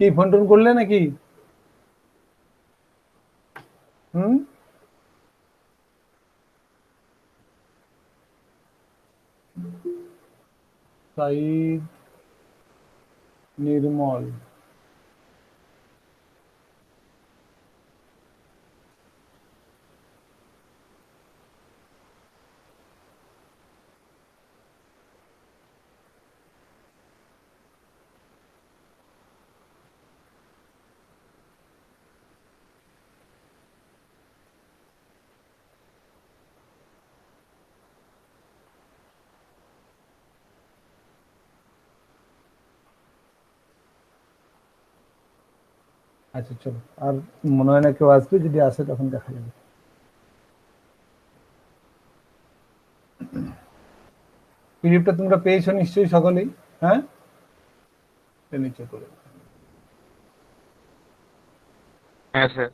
কি phone tone করলে নাকি? হুম, সাইদ নির্মল। আচ্ছা চলো, আর মনে হয় না কেউ আসবে, যদি আসে তখন দেখা যাবে। পিডিএফটা তোমরা পেয়েছো নিশ্চয়ই সকলেই? হ্যাঁ, নিচে করে হ্যাঁ স্যার।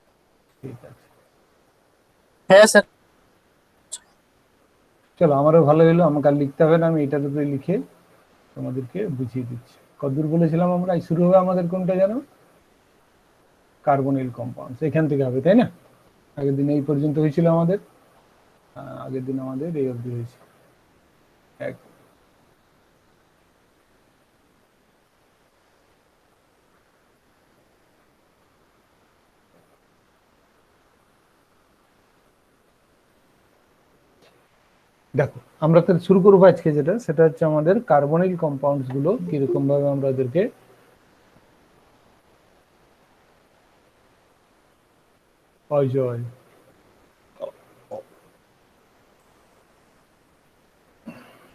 ঠিক আছে। হ্যাঁ স্যার। চলো, আমারও ভালো হলো, আমাকে আর লিখতে হবে না, আমি এটার উপরে লিখে তোমাদেরকে বুঝিয়ে দিচ্ছি। কতদূর বলেছিলাম আমরা? শুরু হবে আমাদের কোনটা জানো? কার্বনিল কম্পাউন্ড, এখান থেকে হবে, তাই না? আগের দিন এই পর্যন্ত হয়েছিল আমাদের, আগের দিন আমাদের এই অবধি হয়েছে। এক দেখো, আমরা তো শুরু করবো আজকে যেটা, সেটা হচ্ছে আমাদের কার্বনিল কম্পাউন্ডস গুলো কিরকম ভাবে আমরা ওদেরকে অজয়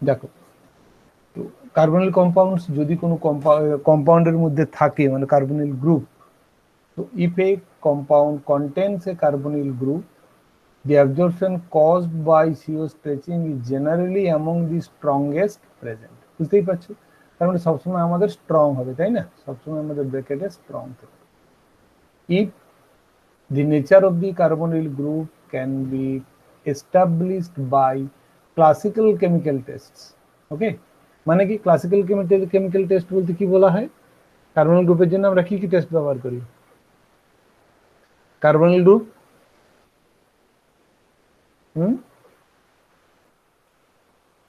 দেখো, তো কার্বনিল কম্পাউন্ডস যদি কোনো কম্পাউন্ডের মধ্যে থাকে, মানে কার্বনিল গ্রুপ, তো if a compound contains a carbonyl group, the absorption caused by CO stretching is generally among the strongest present। বুঝতেই পারছো, তার মানে সবসময় আমাদের স্ট্রং হবে, তাই না? সবসময় আমাদের ব্র্যাকেটে স্ট্রং থাকে। if the nature of the carbonyl group can be established by classical chemical tests, ওকে? মানে কি ক্লাসিক্যাল কেমিক্যাল টেস্ট বলতে কি বলা হয়? কার্বনিল গ্রুপের জন্য আমরা কি কি টেস্ট ব্যবহার করি? কার্বনিল গ্রুপ,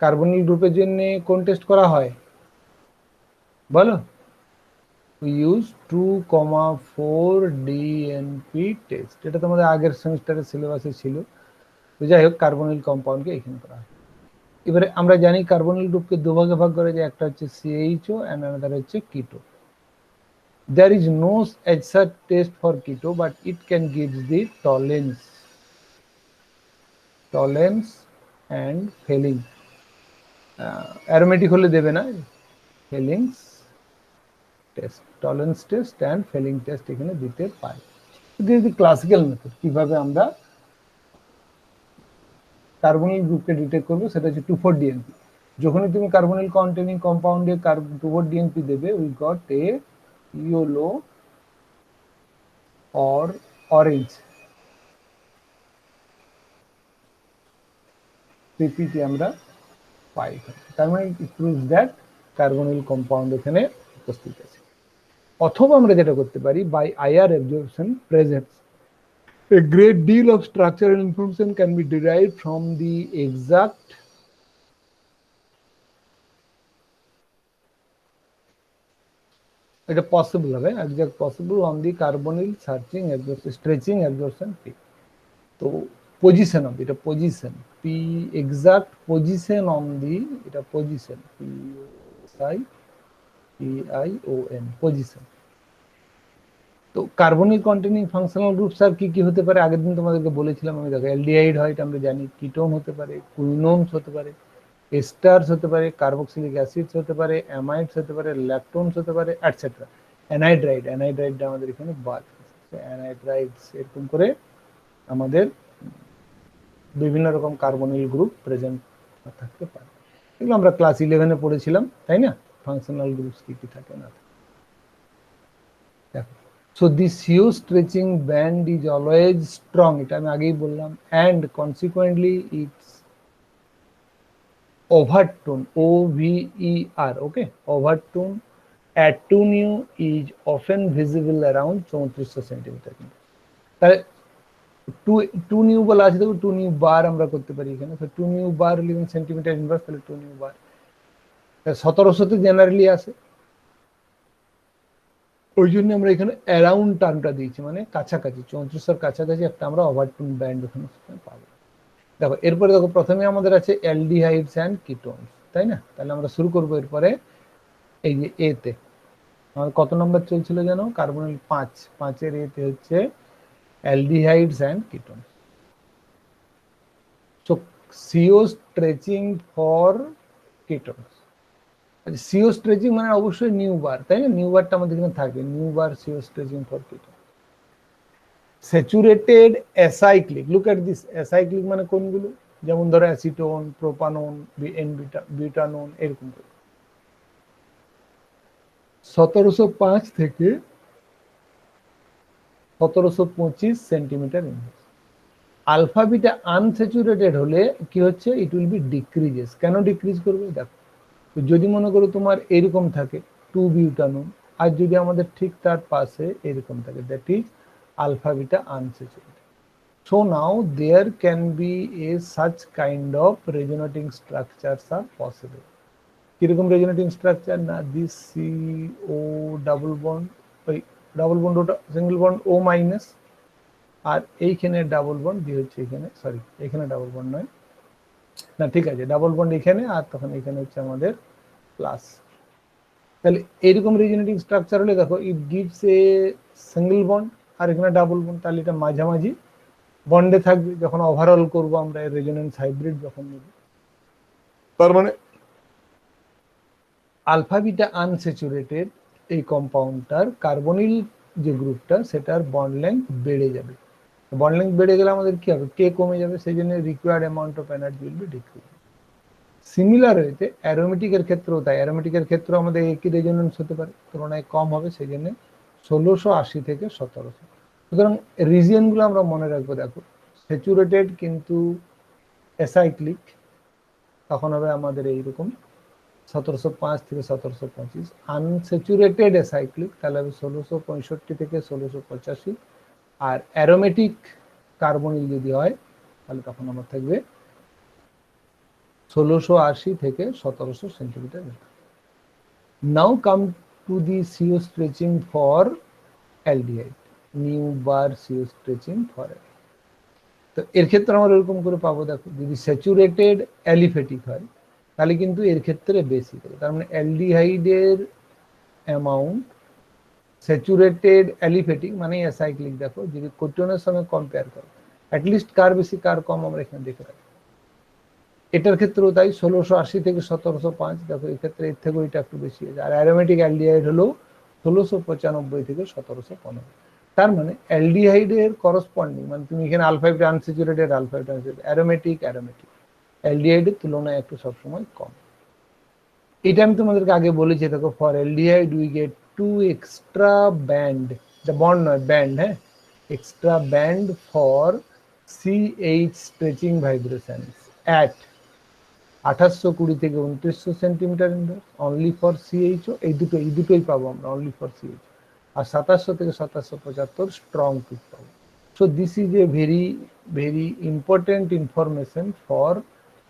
কার্বনিল গ্রুপের জন্য কোন টেস্ট করা হয় বলো? we use 2,4 DNP test. এটা তোমাদের আগের সেমিস্টারের সিলেবাসে ছিল। তো যাই হোক, কার্বনিল কম্পাউন্ডকে এখানে করা হয়। এবারে আমরা জানি কার্বনিল গ্রুপকে দুভাগে ভাগ করে, যে একটা হচ্ছে সিএইচও এন্ড আনাদার হচ্ছে কিটো। there is no such test for keto, but it can give the tolerance and failing। Aromatic হলে দেবে না, Fehling's test, tolerance test and Fehling test এখানে দিতে পারে। ক্লাসিক্যাল মেথড কিভাবে আমরা কার্বনিল গ্রুপকে ডিটেক্ট করবো, সেটা হচ্ছে 2,4 ডিএনপি। যখনই তুমি কার্বনিল কন্টেনিং কম্পাউন্ডে 2,4 ডিএনপি দেবে, we got a yellow or orange ppt আমরা পাই। তার মানে it proves that carbonyl compound এখানে উপস্থিত আছে। অথবা আমরা যেটা করতে পারি, by IR absorption presence, a great deal of structural information can be derived from the exact এটা পসিবল হবে, exact possible on the carbonyl searching absorption stretching absorption p। তো পজিশন অফ এটা position P, exact position on the, এটা position P I P I O N, position. তো carbonic containing functional groups আর কি কি হতে পারে? আগের দিন তোমাদেরকে বলেছিলাম আমি, দেখো অ্যালডিহাইড হয়, এটা আমরা জানি। কিটোন হতে পারে, কুইনোনস হতে পারে, এস্টার্স হতে পারে, কার্বক্সিলিক অ্যাসিডস হতে পারে, অ্যামাইডস হতে পারে, ল্যাকটোনস হতে পারে, এটসেট্রা। অ্যানাইড্রাইডটা আমাদের এখানে বাদ। অ্যানাইড্রাইডস এরকম করে আমাদের বিভিন্ন রকম কার্বনিল গ্রুপ প্রেজেন্ট থাকতে পারে। এগুলো আমরা ক্লাস 11-এ পড়েছিলাম, তাই না? ফাংশনাল গ্রুপস কি কি থাকে না। দেখো, so the CO stretching band is always strong, এটা আমি আগেই বললাম, and consequently its overtone, OVER, okay, overtone at 2 nu is often visible around 3400 centimetre. তাহলে টু নিউ বলা আছে, দেখো 2 নিউ বার আমরা করতে পারি এখানে। 2 নিউ বার সেন্টিমিটার ইনভার্স, তাহলে 2 নিউ বার 1700 জেনারেলি আসে, ওই জন্য আমরা এখানে অ্যারাউন্ড টার্মটা দিয়েছি, মানে কাছাকাছি 3400 কাছাকাছি একটা আমরা ওভারটোন ব্যান্ড ওখানে পাবো। দেখো এরপরে দেখো প্রথমে আমাদের আছে অ্যালডিহাইডস অ্যান্ড কিটোনস, তাই না? তাহলে আমরা শুরু করবো এরপরে এই যে এতে আমাদের কত নম্বর চলছিল যেন, কার্বনিল 5 এতে হচ্ছে aldehydes and ketones. So CO stretching for ketones, CO stretching মানে অবশ্যই নিউ বার, তাই না? নিউ বারটা আমাদের এখানে থাকবে, new bar CO stretching for ketone. Saturated acyclic, look at this, acyclic মানে কোনগুলো, যেমন ধরো অ্যাসিটোন, প্রোপানন, বিউটানন, এরকম করে 1705 থেকে 1725 centimetre inverse. Alpha beta unsaturated হলে কি হচ্ছে, ইট উইল বি ডিক্রিজেস। কেন ডিক্রিজ করবে দেখো, যদি মনে করো তোমার এরকম থাকে 2 বিউটানন, আর যদি আমাদের ঠিক তার পাশে এরকম থাকে, that is alpha beta unsaturated. So now there can be a such kind of resonating structures are possible. কিরকম resonating structure না, this CO double bond, ওই ডাবল বন্ড ওটা সিঙ্গেল বন্ড O মাইনাস, আর এইখানে ডাবল বন্ড দিয়ে হচ্ছে এখানে, sorry এখানে double bond নয়, না ঠিক আছে ডাবল বন্ড এখানে, আর তখন এখানে হচ্ছে আমাদের প্লাস। তাহলে এরকম রিজনেটিং স্ট্রাকচার হলে দেখো it gives a single bond, আর এখানে ডাবল বন্ড, তাহলে এটা মাঝামাঝি বন্ডে থাকবে যখন ওভারঅল করব আমরা রেজোনেন্স হাইব্রিড যখন নেব। তার মানে আলফা বিটা আনস্যাচুরেটেড এই কম্পাউন্ডটার কার্বনিল যে গ্রুপটা সেটার বন্ড লেংথ বেড়ে যাবে। বন্ড লেংথ বেড়ে গেলে আমাদের কি হবে, কে কমে যাবে, সেই জন্য required amount of energy will be decrease. Similar হয়েছে অ্যারোমেটিকের ক্ষেত্রেও তাই, অ্যারোমেটিকের ক্ষেত্রেও আমাদের একই রেজোনেন্স হতে পারে, তুলনায় কম হবে, সেই জন্য 1680 থেকে 1700। সুতরাং রিজিয়নগুলো আমরা মনে রাখবো, দেখো স্যাচুরেটেড কিন্তু অ্যাসাইক্লিক, তখন হবে আমাদের এইরকম 1705 থেকে 1725। আনস্যাচুরেটেড অ্যাসাইক্লিক তাহলে হবে 1665 থেকে 1685। আর অ্যারোমেটিক কার্বনিল যদি হয় তাহলে তখন আমার থাকবে 1680 থেকে 1700 centimetre. Now come to the CO stretching for aldehyde, new bar CO stretching for. তো এর ক্ষেত্রে আমরা এরকম করে পাবো, দেখো যদি স্যাচুরেটেড অ্যালিফেটিক হয় তাহলে কিন্তু এর ক্ষেত্রে বেশি হবে, তার মানে অ্যালডিহাইডের অ্যামাউন্ট স্যাচুরেটেড অ্যালিফেটিক মানে অ্যাসাইক্লিক, দেখো যদি কোটোনের সঙ্গে কম্পেয়ার করো অ্যাটলিস্ট কার বেশি কার কম আমরা এখানে দেখে রাখি। এটার ক্ষেত্রেও তাই 1680 থেকে 1705, দেখো এই ক্ষেত্রে এর থেকে ওইটা একটু বেশি আছে। আর অ্যারোমেটিক অ্যালডিহাইড হলো 1695 থেকে 1715। তার মানে অ্যালডিহাইডের করসপন্ডিং, মানে তুমি এখানে alpha beta unsaturated, alpha beta aromatic অ্যালডিহাইডের তুলনায় একটু সবসময় কম। এটা আমি তোমাদেরকে আগে বলেছি, দেখো for aldehyde we get 2 extra band, এটা বন্ড নয় ব্যান্ড, হ্যাঁ, extra band for CH stretching vibrations at 2820 থেকে 2900 centimetre inverse only for CHO. এই দুটোই পাবো আমরা অনলি ফর সিএইচ। আর 2700 থেকে 2775 স্ট্রং পিক পাবো। So this is a very very important information for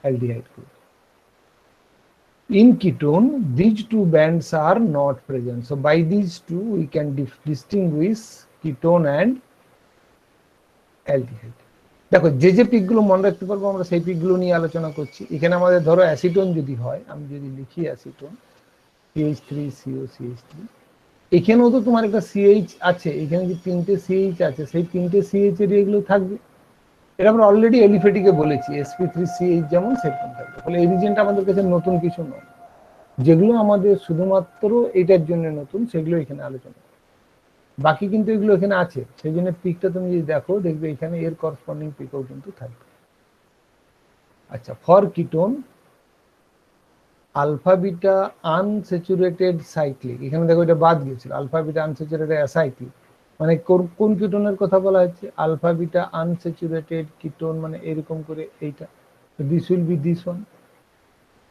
aldehyde group. In ketone, these two bands are not present. So by these two, we can distinguish ketone and aldehyde. দেখো যে যে পিকগুলো মনে রাখতে পারবো আমরা সেই পিকগুলো নিয়ে আলোচনা করছি। এখানে আমাদের ধরো অ্যাসিটোন যদি হয়, আমি যদি লিখি অ্যাসিটোন CH3CO CH3, এখানেও তো তোমার একটা CH আছে, এখানে যে 3টে CH আছে সেই 3টে CH এর এগুলো থাকবে। এটা আমরা অলরেডি এলিফেটিকে বলেছি sp3CH যেমন সেরকম থাকবে। ফলে এই রিজনটা আমাদের কাছে নতুন কিছু নয়, যেগুলো আমাদের শুধুমাত্র এটার জন্য নতুন সেগুলো এখানে আলোচনা, বাকি কিন্তু এগুলো এখানে আছে। সেই জন্য পিকটা তুমি যদি দেখো দেখবে এখানে এর করসপন্ডিং পিকও কিন্তু থাকবে। আচ্ছা, for ketone alpha beta unsaturated cyclic, এখানে দেখো এটা বাদ গিয়েছিল, আলফা বিটা আনস্যাচুরেটেড অ্যাসাইক্লিক মানে কোন কিটোনের কথা বলা হচ্ছে, আলফা বিটা আনস্যাচুরেটেড কিটোন মানে এরকম করে এইটা, this will be this one,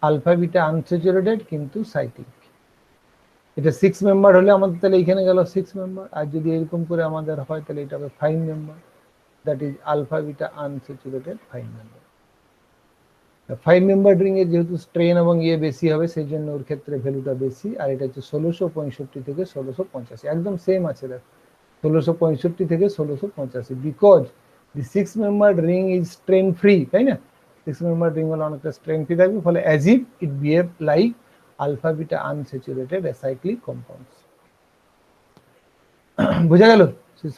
alpha beta unsaturated কিন্তু সাইক্লিক। এটা 6 মেম্বার হলে আমাদের তাহলে এখানে গেল 6 মেম্বার, আর যদি এরকম করে আমাদের হয় তাহলে এটা হবে 5 member, that is alpha beta unsaturated 5 member. 5 member ring এর যেহেতু স্ট্রেন এবং ইয়ে বেশি হবে সেই জন্য ওর ক্ষেত্রে ভ্যালুটা বেশি, আর এটা হচ্ছে 1665 থেকে 1685, একদম সেম আছে দেখো, 1665 থেকে 1685, because the 6 member ring is strain free, তাই না? 6 মেম্বার রিং হলে অনেকটা স্ট্রেন ফ্রি থাকবে, ফলে as if it behave like alpha beta unsaturated acyclic compounds. বোঝা গেল?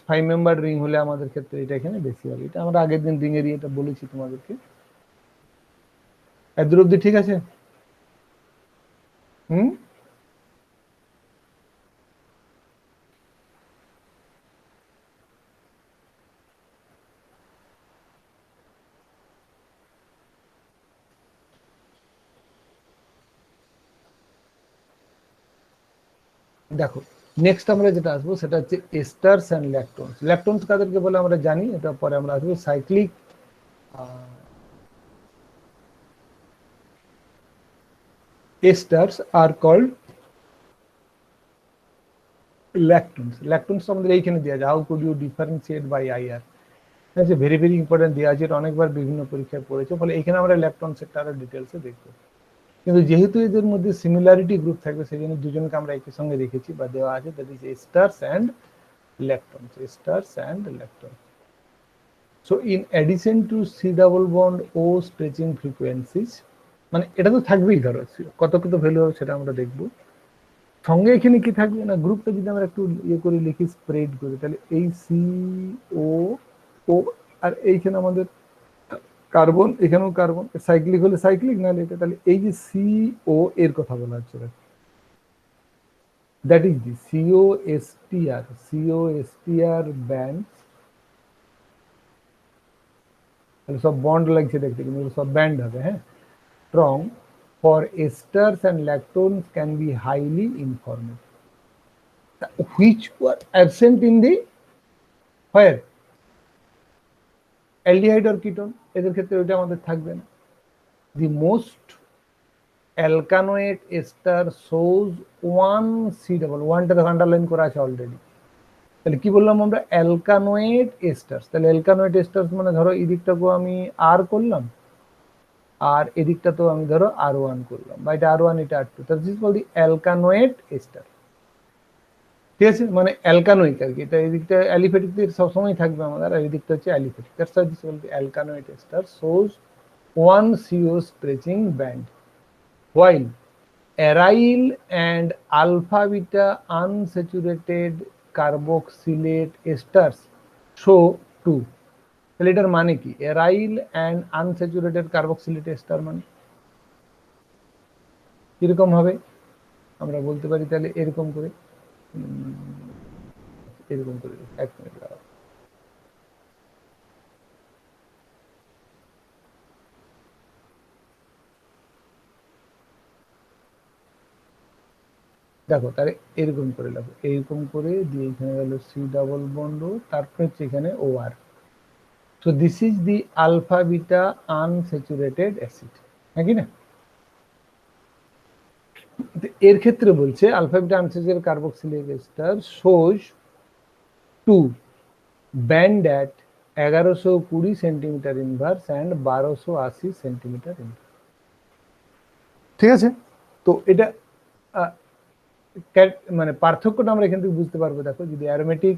5 মেম্বার রিং হলে আমাদের ক্ষেত্রে এটা এখানে বেশি হবে, এটা আমরা আগের দিন রিং এর এটা বলেছি তোমাদেরকে। এদূর অব্দি ঠিক আছে? হুম, দেখো নেক্সট আমরা যেটা আসবো সেটা হচ্ছে এস্টারস এন্ড ল্যাকটোনস। ল্যাকটোনস কাদেরকে বলে আমরা জানি, এটা পরে আমরা আসবো। Cyclic এস্টারস are called ল্যাকটোনস। ল্যাকটোনস আমাদের এইখানে দেওয়া যায়, how could you differentiate by IR, ঠিক আছে, ভেরি ভেরি ইম্পর্টেন্ট দেওয়া আছে, এটা অনেকবার বিভিন্ন পরীক্ষায় পড়েছে, ফলে এখানে আমরা ল্যাকটোনস একটা আরো ডিটেলসে দেখবো। কিন্তু যেহেতু এদের মধ্যে সিমিলারিটি গ্রুপ থাকবে সেই জন্য দুজনকে আমরা একই সঙ্গে রেখেছি বা দেওয়া আছে, that is esters and lactones, esters and lactones. So in addition to C double bond O stretching frequencies, মানে এটা তো থাকবেই, ধরো কত কত ভ্যালু হবে সেটা আমরা দেখবো। সঙ্গে এখানে কি থাকবে না, গ্রুপটা যদি আমরা একটু ইয়ে করে লিখি, স্প্রেড করে, তাহলে এই সি ও ও, আর এইখানে আমাদের কার্বন, এখানেও কার্বন, সাইক্লিক হলে সাইক্লিক, নাহলে এটা, তাহলে এই যে সি ও এর কথা বলা হচ্ছে, দ্যাট ইজ দি সিওএসটিআর ব্যান্ড, তাহলে সব বন্ড লাগছে দেখতে, কিন্তু সব ব্যান্ড হবে, হ্যাঁ, strong for esters and lactones can be highly informative, which were absent in the where aldehyde আর কিটোন, এদের ক্ষেত্রে ওইটা আমাদের থাকবে না। The most alkanoate ester shows one C double, ওয়ানটা দেখো আন্ডারলাইন করা আছে অলরেডি, তাহলে কি বললাম আমরা, অ্যালকানোয়েট এস্টার্স, তাহলে অ্যালকানোয়েট এস্টার্স মানে ধরো এই দিকটাকেও আমি আর করলাম, আর এদিকটা তো আমি ধরো আর ওয়ান করলাম, বা এটা আর ওয়ান, এটা আর টু, তাহলে দিস বল দি অ্যালকানোয়েট এস্টার, ঠিক আছে, মানে অ্যালকানোইক আর কি, এটা এদিকটা অ্যালিফেটিক দিয়ে সবসময় থাকবে আমাদের, আর এদিকটা হচ্ছে অ্যালিফেটিক, দ্যাটস হোয়াই দিস বল the alkanoate ester shows one CO stretching band, while aryl and alpha beta unsaturated carboxylate esters show 2। তাহলে এটার মানে কি, এরাইল অ্যান্ড আনস্যাচুরেটেড কার্বক্সিলেট এস্টার মানে কিরকম হবে আমরা বলতে পারি, তাহলে এরকম করে, এরকম করে, এক মিনিট দাঁড়াও, দেখো তাহলে এরকম করে লেখো, এরকম করে দিয়ে এখানে গেল সি ডাবল বন্ড, তারপর হচ্ছে এখানে OR, so this is the alpha beta unsaturated acid, নাকি না? এর ক্ষেত্রে বলছে alpha beta unsaturated carboxylic ester shows 2 band at 1120 centimetre inverse and 1280 centimetre inverse, ঠিক আছে? তো এটা মানে পার্থক্যটা আমরা এখান থেকে বুঝতে পারবো, দেখো যদি অ্যারোমেটিক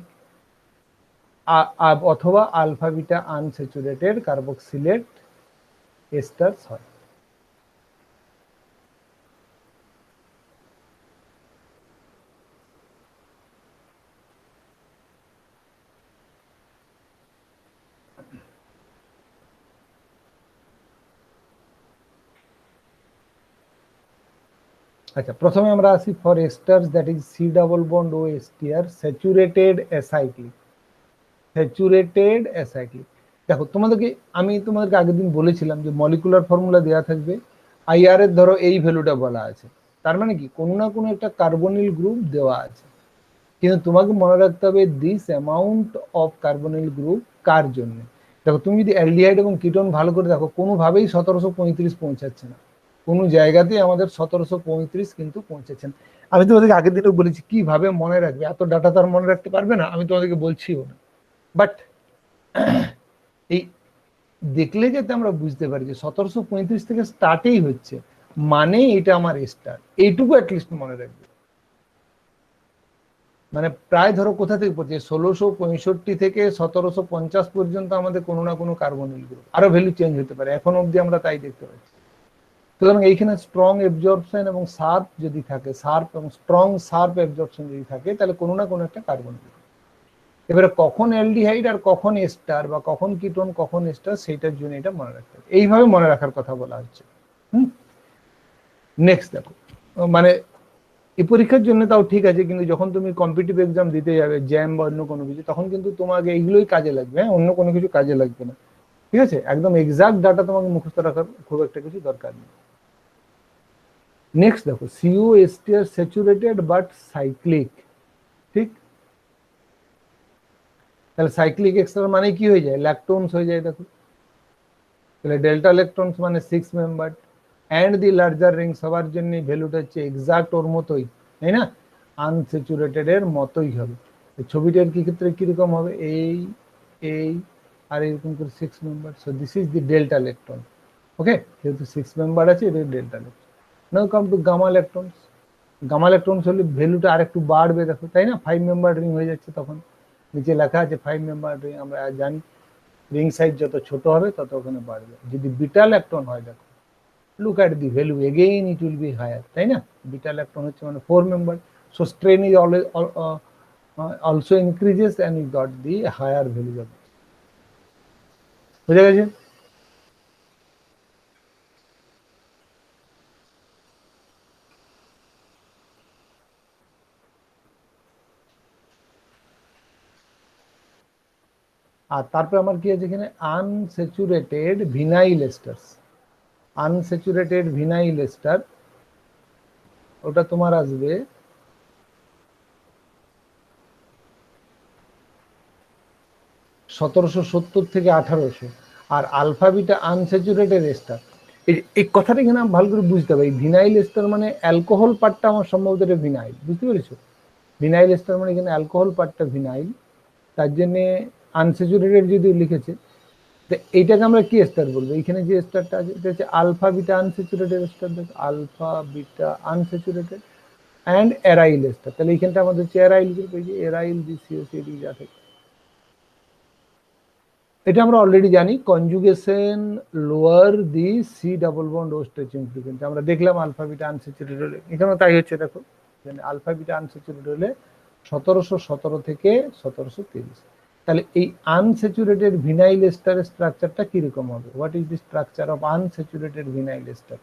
অথবা alpha beta unsaturated carboxylate esters হয়। আচ্ছা, প্রথমে আমরা আসি for esters, that is C double bond O STR saturated acyclic, saturated acyclic. দেখো আমি তোমাদেরকে আগের দিন বলেছিলাম যে মলিকুলার ফর্মুলা দেওয়া থাকবে, আইআর এর ধরো এই ভ্যালুটা বলা আছে, তার মানে কি কোনো না কোনো একটা কার্বনিল গ্রুপ দেওয়া আছে, কিন্তু তোমাকে মনে রাখতে হবে this amount of carbonyl group কার জন্য। দেখো তুমি যদি অ্যালডিহাইড এবং কিটোন ভালো করে দেখো, কোনোভাবেই 1735 পৌঁছাচ্ছে না, কোনো জায়গাতেই আমাদের 1735 কিন্তু পৌঁছেছেন। আমি তোমাদেরকে আগের দিনও বলেছি কিভাবে মনে রাখবে, এত ডাটা তার মনে রাখতে পারবে না, আমি তোমাদেরকে বলছিও না। বাট এই দেখলে যাতে আমরা বুঝতে পারি যে 1735 থেকে স্টার্টেই হচ্ছে, মানে এটা আমার স্টার, এইটুকু অ্যাটলিস্ট মনে রাখবে। মানে প্রায় ধরো কোথা থেকে পড়ছে, 1665 থেকে 1750 পর্যন্ত আমাদের কোনো না কোনো কার্বনিল গ্রুপ, আরো ভ্যালু চেঞ্জ হতে পারে, এখন অবধি আমরা তাই দেখতে পাচ্ছি। সুতরাং এইখানে স্ট্রং অ্যাবজর্পশন এবং শার্প যদি থাকে, শার্প এবং স্ট্রং শার্প অ্যাবজর্পশন যদি থাকে, তাহলে কোনো না কোনো একটা কার্বন গ্রুপ। এবারে কখন অ্যালডিহাইড আর কখন এস্টার, বা কখন কিটোন কখন এস্টার, সেইটার জন্য এটা মনে রাখতে হবে। এইভাবে মনে রাখার কথা বলা হচ্ছে। নেক্সট দেখো, মানে এই পরীক্ষার জন্য তাও ঠিক আছে, কিন্তু যখন তুমি কম্পিটিটিভ এক্সাম দিতে যাবে, জ্যাম বা অন্য কোনো কিছু, তখন কিন্তু তোমাকে এইগুলোই কাজে লাগবে, হ্যাঁ, অন্য কোনো কিছু কাজে লাগবে না। ঠিক আছে, একদম এক্সাক্ট ডাটা তোমাকে মুখস্থ রাখার খুব একটা কিছু দরকার নেই। নেক্সট দেখো, CO ester saturated but cyclic. ঠিক, তাহলে সাইক্লিক এক্সটার মানে কি হয়ে যায়, ল্যাকটোনস হয়ে যায়। দেখো তাহলে ডেল্টা ইলেকট্রনস মানে 6 member, and the larger ring, সবার জন্য ভ্যালুটা হচ্ছে এক্সাক্ট ওর মতোই, তাই না, আনস্যাচুরেটেড এর মতোই হবে। ছবিটার কি ক্ষেত্রে কিরকম হবে, এই এই আর এরকম করে 6 member, so this is the delta electron. Okay, যেহেতু 6 মেম্বার আছে, এটা delta electron. Now come to gamma electrons. Gamma electrons হলে ভ্যালুটা আর একটু বাড়বে, দেখো, তাই না, 5 মেম্বার রিং হয়ে যাচ্ছে, তখন নিচে লেখা আছে 5 মেম্বার রিং, আমরা জানি রিং সাইজ যত ছোট হবে তত ওখানে বাড়বে। যদি বিটা ইলেকট্রন হয়, দেখো, look at the value, again it will be higher, তাই না, বিটা ইলেকট্রন হচ্ছে মানে 4 member, so strain is always also increases and you got the higher value of. বুঝা গেছে? আর তারপর আমার কি আছে এখানে, unsaturated vinyl esters. Unsaturated vinyl ester, ওটা তোমার আসবে 1770 থেকে 1800। আর আলফা বিটা আনস্যাচুরেটেড এস্টার, এই কথাটা এখানে ভালো করে বুঝতে হবে। ভিনাইল এস্টার মানে অ্যালকোহল পার্টটা আমার সম্ভবত এটা ভিনাইল, বুঝতে পেরেছো, ভিনাইল এস্টার মানে এখানে অ্যালকোহল পার্টটা ভিনাইল, তার জন্যে আনস্যাচুরেটেড যদি লিখেছে, তো এইটাকে আমরা কি এস্টার বলবো, এখানে যে এস্টারটা আছে এটা হচ্ছে আলফা বিটা আনস্যাচুরেটেড এস্টার, দেখো, alpha beta unsaturated and aryl ester. তাহলে এইখানটা আমাদের হচ্ছে এরাইল গ্রুপ, এই যে এরাইল দি সিওসিডি যা থাকে, এটা আমরা অলরেডি জানি, কনজুগেশন লোয়ার দি C double bond O stretching frequency, আমরা দেখলাম আলফা বিটা আনস্যাচুরেটেড হলে, এখানেও তাই হচ্ছে। দেখো এখানে আলফা বিটা আনস্যাচুরেটেড হলে 1717 থেকে 1730। তাহলে এই আনস্যাচুরেটেড ভিনাইল এস্টারের স্ট্রাকচারটা কিরকম হবে, what is the structure of unsaturated vinyl ester?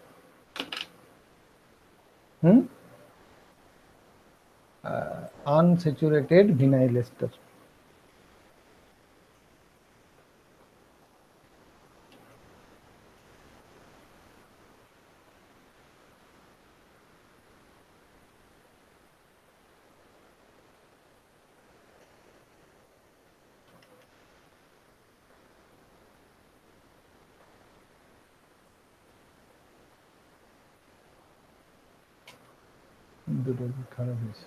Unsaturated vinyl ester, দুটো খারাপ হয়েছে।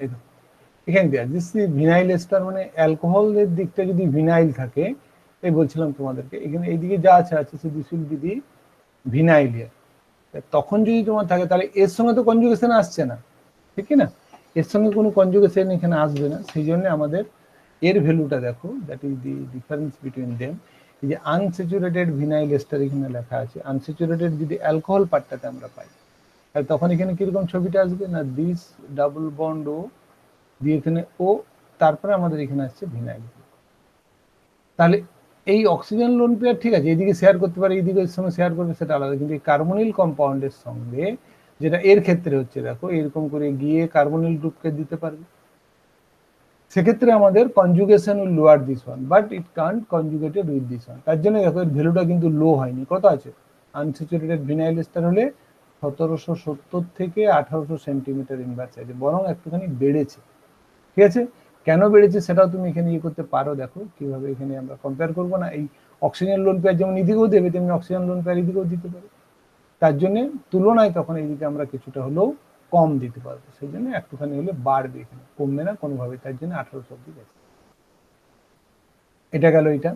এই দেখো এখানে দেওয়া দিস ভিনাইল এস্টার মানে অ্যালকোহলের দিকটা যদি ভিনাইল থাকে, এই বলছিলাম তোমাদেরকে এখানে এইদিকে যা আছে আছে say this will be the vinyl here. তখন যদি তোমার থাকে তাহলে এর সঙ্গে তো কনজুগেশন আসছে না, ঠিক কি না? এর সঙ্গে কোনো কনজুগেশন এখানে আসবে না, সেই জন্য আমাদের এর ভ্যালুটা দেখো, that is the difference between them. এই যে আনস্যাচুরেটেড ভিনাইল এস্টার এখানে লেখা আছে, আনস্যাচুরেটেড যদি অ্যালকোহল পার্টটাতে আমরা পাই, আর তখন এখানে কিরকম ছবিটা আসবে না, দিস ডাবল বন্ড ও দিয়ে এখানে ও, তারপরে আমাদের এখানে আসছে ভিনাইল। তাহলে এই অক্সিজেন লোন পেয়ার ঠিক আছে, এদিকে শেয়ার করতে পারে, এইদিকে এর সঙ্গে শেয়ার করবে, সেটা আলাদা। কিন্তু এই কার্বনিল কম্পাউন্ডের সঙ্গে যেটা এর ক্ষেত্রে হচ্ছে, দেখো এরকম করে গিয়ে কার্বনিল গ্রুপকে দিতে পারবে, সেক্ষেত্রে আমাদের conjugation will lower this one, but it can't conjugated with this one. তার জন্য দেখো এর ভ্যালুটা কিন্তু লো হয়নি, কত আছে আনস্যাচুরেটেড ভিনাইল এস্টার হলে 1770 থেকে 1800 সেন্টিমিটার ইনভার্স আছে, বরং একটুখানি বেড়েছে। ঠিক আছে, কেন বেড়েছে সেটাও তুমি এখানে ইয়ে করতে পারো, দেখো কিভাবে এখানে আমরা কম্পেয়ার করবো না, এই অক্সিজেন লোন পেয়ার যেমন এদিকেও দেবে তেমনি অক্সিজেন লোন পেয়ার এদিকেও দিতে পারে, তার জন্য তুলনায় তখন এইদিকে আমরা কিছুটা হলেও কম দিতে পারবো, সেই জন্য একটুখানি হলে বাড়বে, এখানে কমবে না কোনোভাবে, তার জন্য 1800 অব্দি গেছে। এটা গেল এটা।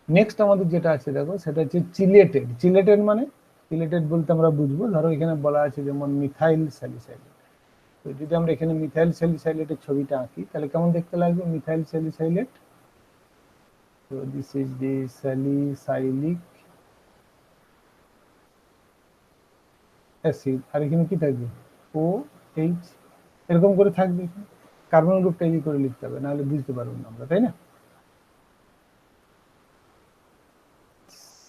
নেক্সট আমাদের যেটা আছে দেখো, সেটা হচ্ছে চিলেটেড। চিলেটেড মানে, চিলেটেড বলতে আমরা বুঝবো, ধরো এখানে বলা আছে যেমন মিথাইল স্যালিসাইলেট, তো যদি আমরা এখানে মিথাইল স্যালিসাইলেটের ছবিটা আঁকি তাহলে কেমন দেখতে লাগবে মিথাইল স্যালিসাইলেট। তো this is the salicylic acid, আর এখানে কি থাকবে ও এইচ, এরকম করে থাকবে, কার্বন গ্রুপটা এই করে লিখতে হবে, নাহলে বুঝতে পারবো না আমরা, তাই না?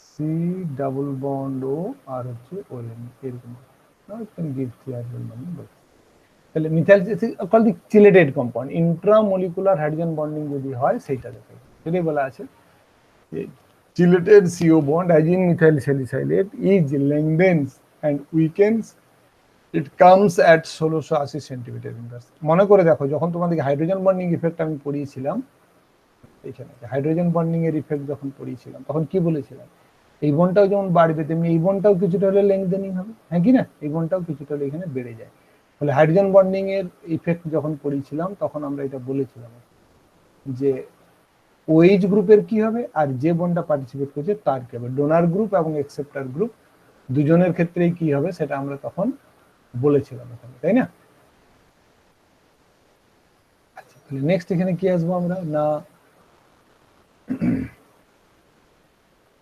সি ডাবল বন্ড ও আর হচ্ছে ওএন, এরকম তাহলে মিথাইল কল দি chelated compound, intramolecular hydrogen bonding যদি হয় সেইটা দেখে, সেটাই বলা আছে যে chelated CO bond as in methyl salicylate is lengthens and weakens, it comes at 1680 centimetre inverse. মনে করে দেখো যখন তোমাদেরকে হাইড্রোজেন বন্ডিং ইফেক্ট আমি পড়িয়েছিলাম, এখানে হাইড্রোজেন বন্ডিং এর ইফেক্ট যখন পড়িয়েছিলাম তখন কি বলেছিলাম, এই বন্ডটাও যেমন বাড়বে তেমনি এই বন্ডটাও কিছুটা হলে লেংথেনিং হবে, হ্যাঁ কি না? এই বন্ডটাও কিছুটা হলে এখানে বেড়ে যায়। ফলে হাইড্রোজেন বন্ডিং এর ইফেক্ট যখন পড়িয়েছিলাম তখন আমরা এটা বলেছিলাম যে ওএইচ গ্রুপের কি হবে আর যে বন্ডটা পার্টিসিপেট করছে তার কি হবে, ডোনার গ্রুপ এবং অ্যাকসেপ্টার গ্রুপ দুজনের ক্ষেত্রেই কি হবে সেটা আমরা তখন বলেছিলাম এখানে, তাই না? আচ্ছা, তাহলে নেক্সট এখানে কি আসবো আমরা না,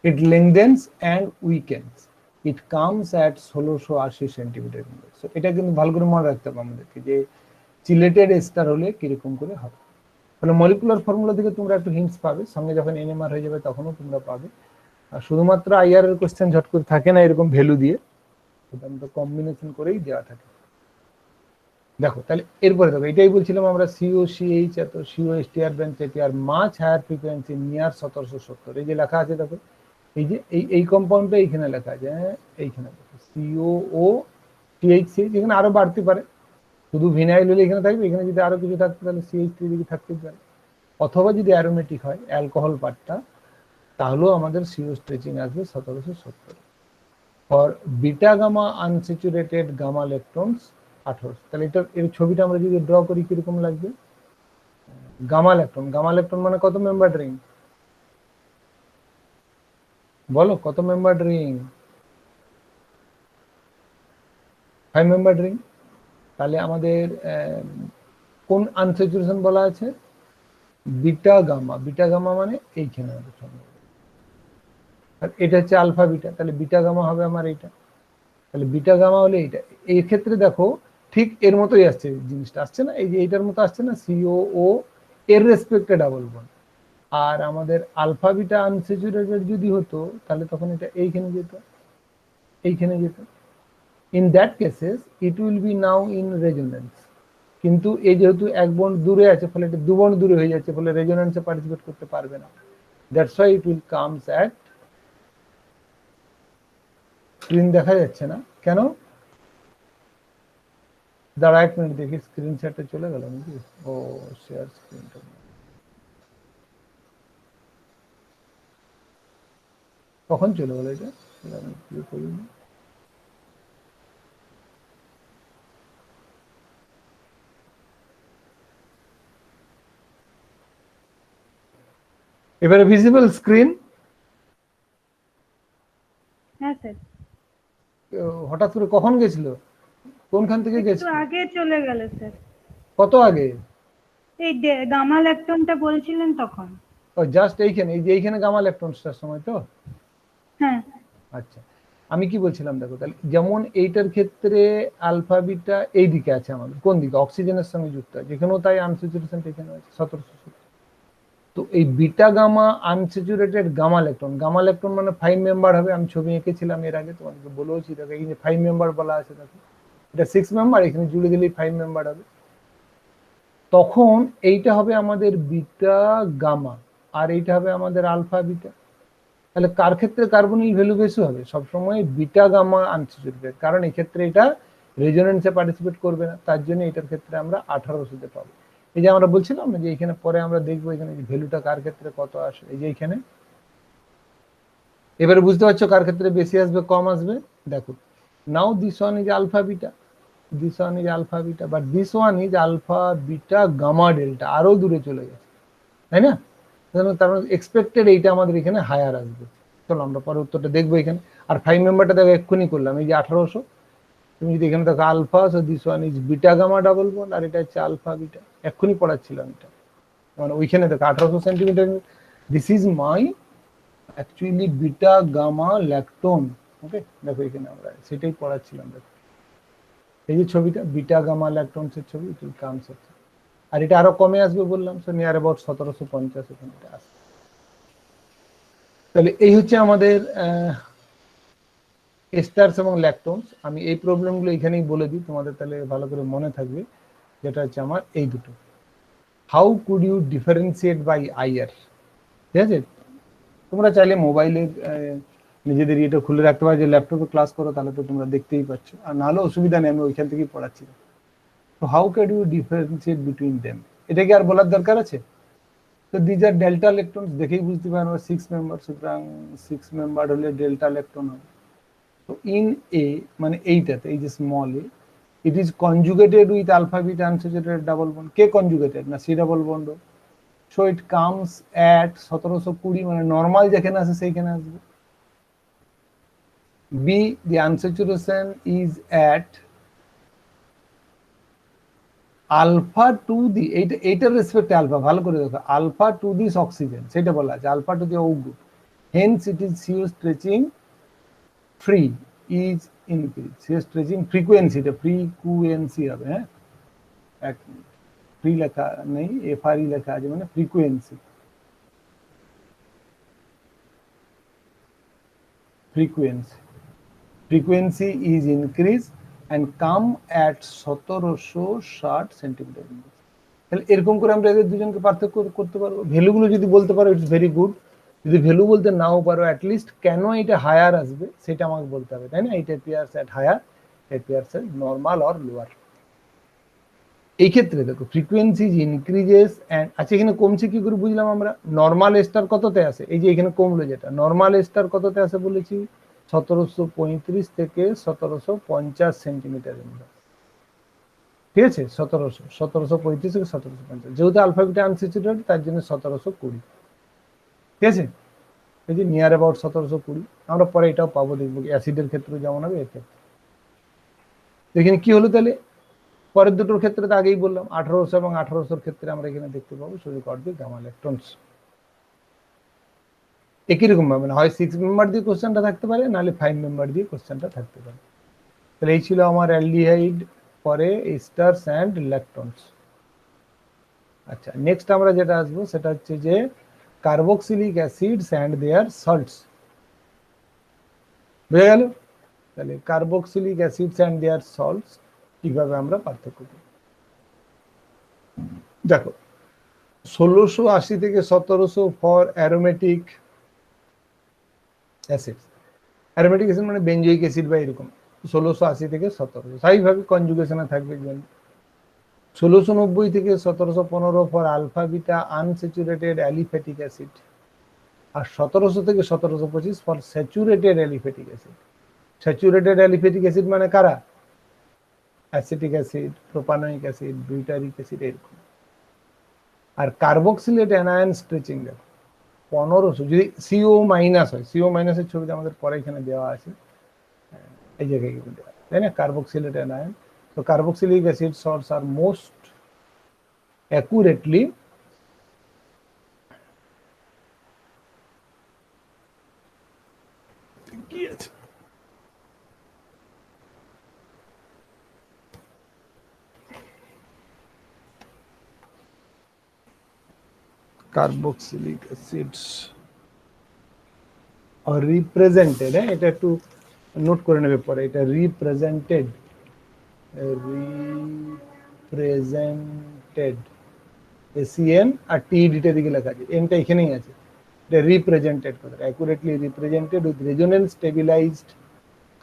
it lengthens and weakens, it comes at 1680 centimetre. So এটা কিন্তু ভালো করে মনে রাখতে হবে আমাদেরকে যে চিলেটেড এস্টার হলে কিরকম করে হবে। তাহলে মলিকুলার ফর্মুলা থেকে তোমরা একটু হিন্টস পাবে, সঙ্গে যখন এনএমআর হয়ে যাবে তখনও তোমরা পাবে। আর শুধুমাত্র আইআর এর কোশ্চেন ঝট করে থাকে না এরকম ভ্যালু দিয়ে, সেটা আমরা কম্বিনেশন করেই দেওয়া থাকে। দেখো তাহলে এরপরে দেখো, এটাই বলছিলাম আমরা COCH এত COSTR ব্রাঞ্চ এটি আর মাছ হায়ার ফ্রিকোয়েন্সি নিয়ার 1770, এই যে লেখা আছে দেখো, এই যে এই কম্পাউন্ডটা এইখানে লেখা আছে, হ্যাঁ এইখানে দেখো COOTH, এখানে আরো বাড়তে পারে, শুধু ভিনাইল হলে এখানে থাকবে, এখানে যদি আরো কিছু থাকতে তাহলে CH3 দিকে থাকতে পারে, অথবা যদি অ্যারোমেটিক হয় অ্যালকোহল পার্টটা তাহলেও আমাদের CO স্ট্রেচিং আসবে 1770। For beta gamma unsaturated gamma electrons 1800। তাহলে এর ছবিটা আমরা যদি ড্র করি কিরকম লাগবে, গামা ইলেকট্রন মানে কত মেম্বার রিং, বলো কত মেম্বার রিং, 5 মেম্বার রিং। তাহলে আমাদের কোন আনস্যাচুরেশন বলা আছে, বিটা গামা মানে এইখানে, আর এটা হচ্ছে আলফা বিটা, তাহলে বিটা গামা হবে আমার এইটা, তাহলে বিটা গামা হলে এইটা। এই ক্ষেত্রে দেখো ঠিক এর মতোই আসছে, জিনিসটা আসছে না, এই যে এইটার মতো আসছে না, COO এর রেসপেক্টে ডাবল বন্ড, আর আমাদের আলফা বিটা আনস্যাচুরেটেড যদি হতো তাহলে তখন এটা এইখানে যেত, এইখানে যেত। In that cases it will B now in resonance, কিন্তু এই যেহেতু এক বন্ড দূরে আছে ফলে এটা দু বন্ড দূরে হয়ে যাচ্ছে, ফলে রেজোনেন্সে পার্টিসিপেট করতে পারবে না, that's why it will comes at, screen দেখা যাচ্ছে না কেন, দাঁড়া এক মিনিট দেখি, স্ক্রিন শেয়ারটা চলে গেল নাকি, ও শেয়ার স্ক্রিনটা কখন চলে গেল, এটা আমি কি করিনি, এবারে ভিজিবল স্ক্রিন, হ্যাঁ স্যার, হঠাৎ করে কখন গেছিল, কোনখান থেকে একটু গেছিল, আগে চলে গেল স্যার। কত আগে? এই গামা ল্যাকটনটা বলছিলেন তখন। ও জাস্ট এইখানে, এই যে এইখানে গামা ল্যাকটনসটার সময় তো। হ্যাঁ আচ্ছা, আমি কি বলছিলাম দেখো, তাহলে যেমন এইটার ক্ষেত্রে আলফা বিটা এই দিকে আছে আমাদের, কোন দিকে, অক্সিজেনের সঙ্গে যুক্ত আছে, যেখানেও তাই আনস্যাচুরেশন এখানে আছে 1700। তো এই beta gamma unsaturated gamma electron মানে 5 মেম্বার হবে। আমি ছবি এঁকেছিলাম এর আগে, তোমাদেরকে বলেওছি, দেখো এই যে 5 মেম্বার বলা আছে, দেখো এটা 6 মেম্বার, এখানে জুড়ে দিলেই 5 মেম্বার হবে। তখন এইটা হবে আমাদের বিটা গামা, আর এইটা হবে আমাদের আলফা বিটা। তাহলে কার ক্ষেত্রে কার্বনিল ভ্যালু বেশি হবে? সবসময় বিটা গামা আনস্যাচুরেটেড, কারণ এই ক্ষেত্রে এটা রেজোনেন্সে পার্টিসিপেট করবে না, তার জন্য এটার ক্ষেত্রে আমরা 1800 পাবো। এই যে আমরা বলছিলাম না যে এখানে পরে আমরা দেখবো এখানে ভ্যালুটা কার ক্ষেত্রে কত আসে, এই যে এখানে। এবারে বুঝতে পারছো কার ক্ষেত্রে বেশি আসবে কম আসবে? দেখো, now this one is alpha beta, this one is alpha beta, but this one is alpha beta gamma delta, আরো দূরে চলে গেছে, তাই না? তার মানে এক্সপেক্টেড এইটা আমাদের এখানে হায়ার আসবে। চলো আমরা পরে উত্তরটা দেখবো এখানে। আর 5 মেম্বারটা দেখো এক্ষুনি করলাম, এই যে 1800। তুমি যদি এখানে দেখো alpha, so this one is beta gamma double bond, আর এটা হচ্ছে আলফা বিটা, এক্ষুনি পড়াচ্ছিলাম এটা। মানে ওইখানে দেখো 1800 centimetre, this is my actually beta gamma lactone. Okay, দেখো এখানে আমরা সেটাই পড়াচ্ছিলাম। দেখো এই যে ছবিটা বিটা গামা ল্যাকটোনসের ছবি, ইট উইল কামস হচ্ছে। আর এটা আরো কমে আসবে বললাম, সো নিয়ার অ্যাবাউট 1750 এখানে এটা আসবে। তাহলে এই হচ্ছে আমাদের এস্টার্স এবং ল্যাকটোনস। আমি এই প্রবলেমগুলো এখানেই বলে দিই, তোমাদের তাহলে ভালো করে মনে থাকবে। যেটা হচ্ছে আমার এই দুটো, how could you differentiate by IR. ঠিক আছে, তোমরা চাইলে মোবাইলে নিজেদের এটা খুলে রাখতে পারো, যে ল্যাপটপে ক্লাস করো তাহলে তো তোমরা দেখতেই পাচ্ছ, আর নাহলে অসুবিধা নেই, আমি ওইখান থেকেই পড়াচ্ছি। তো how can you differentiate between them, এটা কি আর বলার দরকার আছে? তো দিজ আর ডেল্টা ইলেকট্রনস, দেখেই বুঝতে পারেন 6 মেম্বার, সুতরাং 6 মেম্বার হলে ডেল্টা ইলেকট্রন হবে। তো ইন এ মানে এইটাতে, এই যে small A, it is conjugated with alpha beta unsaturated double bond. কে কনজুগেটেড? না C double bond. So it comes at 1720, মানে নর্মাল যেখানে আছে সেইখানে আসবে। B, the unsaturation is at alpha to the, এইটার রেসপেক্টে আলফা, ভালো করে দেখো, আলফা টু দিস অক্সিজেন, সেটা বলা আছে alpha to the O group, hence it is CO stretching free is increase, CO stretching frequency, এটা ফ্রিকুয়েন্সি হবে। হ্যাঁ, এক ফ্রি লেখা নেই, এফআরই লেখা আছে, মানে frequency, frequency, frequency is increase and come at 1760 centimetre. তাহলে এরকম করে আমরা এদের দুজনকে পার্থক্য করতে পারবো। ভ্যালুগুলো যদি বলতে পারো ইটস ভেরি গুড, যদি ভ্যালু বলতে নাও পারো অ্যাটলিস্ট কেন এটা হায়ার আসবে সেটা আমাকে বলতে হবে, তাই না? এটা appears at higher, appears at normal or lower. এই ক্ষেত্রে দেখো ফ্রিকোয়েন্সি ইনক্রিজেস অ্যান্ড, আচ্ছা এখানে কমছে কি করে বুঝলাম আমরা? নর্মাল স্টার কততে আসে, এই যে এখানে কমলো, যেটা নর্মাল স্টার কততে আসে বলেছি, 1735 থেকে 1750 সেন্টিমিটারের মধ্যে। ঠিক আছে, 1735 থেকে 1750, যেহেতু আলফা বিটা আনস্যাচুরেটেড তার জন্য 1720। ঠিক আছে, এই যে নিয়ার অ্যাবাউট 1720, আমরা পরে এটাও পাবো, দেখবো অ্যাসিডের ক্ষেত্রে যেমন হবে এর ক্ষেত্রে। এখানে কি হলো তাহলে? পরের দুটোর ক্ষেত্রে তো আগেই বললাম 1800 এবং 1800 ক্ষেত্রে আমরা এখানে দেখতে পাবো শুধু করবে গামা ইলেকট্রনস। একই রকম ভাবে, হয় 6 মেম্বার দিয়ে কোশ্চেনটা থাকতে পারে, নাহলে 5 মেম্বার দিয়ে কোশ্চেনটা থাকতে পারে। তাহলে এই ছিল আমার অ্যালডিহাইড, পরে এস্টার্স অ্যান্ড ল্যাকটনস। আচ্ছা, নেক্সট আমরা যেটা আসবো সেটা হচ্ছে যে carboxylic acids and their salts. বুঝে গেল? তাহলে carboxylic acids and their salts কিভাবে আমরা পার্থক্য করি। দেখো 1680 থেকে 1700 for aromatic acid, aromatic acid মানে বেঞ্জয়িক অ্যাসিড বা এরকম, 1680 থেকে 1700 স্বাভাবিকভাবে কনজুগেশনে থাকবে। 1690 থেকে 1715 for alpha beta unsaturated aliphatic acid, আর 1700 থেকে 1725 for saturated aliphatic acid. Saturated aliphatic acid মানে কারা? Acetic acid, propanoic acid, butyric acid এরকম। আর কার্বক্সিলেট অ্যানায়ন স্ট্রেচিং, দেখো 1500 যদি সিও মাইনাস হয়, সিও মাইনাসের ছবিটা আমাদের পরে এখানে দেওয়া আছে, এই জায়গায় কিন্তু দেওয়া আছে, তাই না, কার্বক্সিলেট অ্যানায়ন। তো কার্বক্সিলিক অ্যাসিড সল্টস আর মোস্ট অ্যাকুরেটলি কি আছে কার্বক্সিলিক অ্যাসিডস আর রিপ্রেজেন্টেড, হ্যাঁ এটা একটু নোট করে নেবে পরে, এটা রিপ্রেজেন্টেড, রিপ্রেজেন্টেড এসিএন আর টিডিটা দিকে লেখা আছে, এনটা এখানেই আছে, এটা রিপ্রেজেন্টেড কথা, accurately represented with resonance stabilised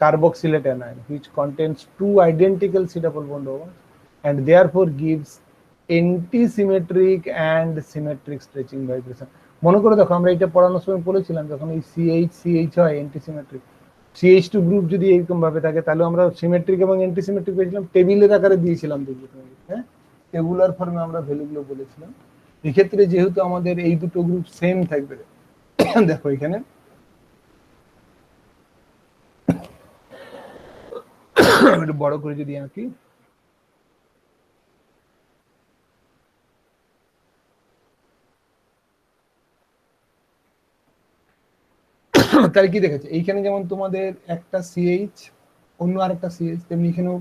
carboxylate anion which contains two identical C double bond bonds and therefore gives anti-symmetric and symmetric stretching vibration. মনে করে দেখো আমরা এটা পড়ানোর সময় বলেছিলাম যখন এই CH হয় অ্যান্টিসিমেট্রিক, CH2 গ্রুপ যদি এরকম ভাবে থাকে তাহলে আমরা সিমেট্রিক এবং অ্যান্টিসিমেট্রিক পেয়েছিলাম, টেবিলের আকারে দিয়েছিলাম দেখবে তুমি, হ্যাঁ টেবুলার ফর্মে আমরা ভ্যালুগুলো বলেছিলাম। এক্ষেত্রে যেহেতু আমাদের এই দুটো গ্রুপ সেম থাকবে, দেখো এখানে একটু বড় করে যদি আঁকি, তাহলে কি দেখেছে এইখানে যেমন তোমাদের একটা সিএইচ অন্য আরেকটা সিএইচ, তেমনি এখানেও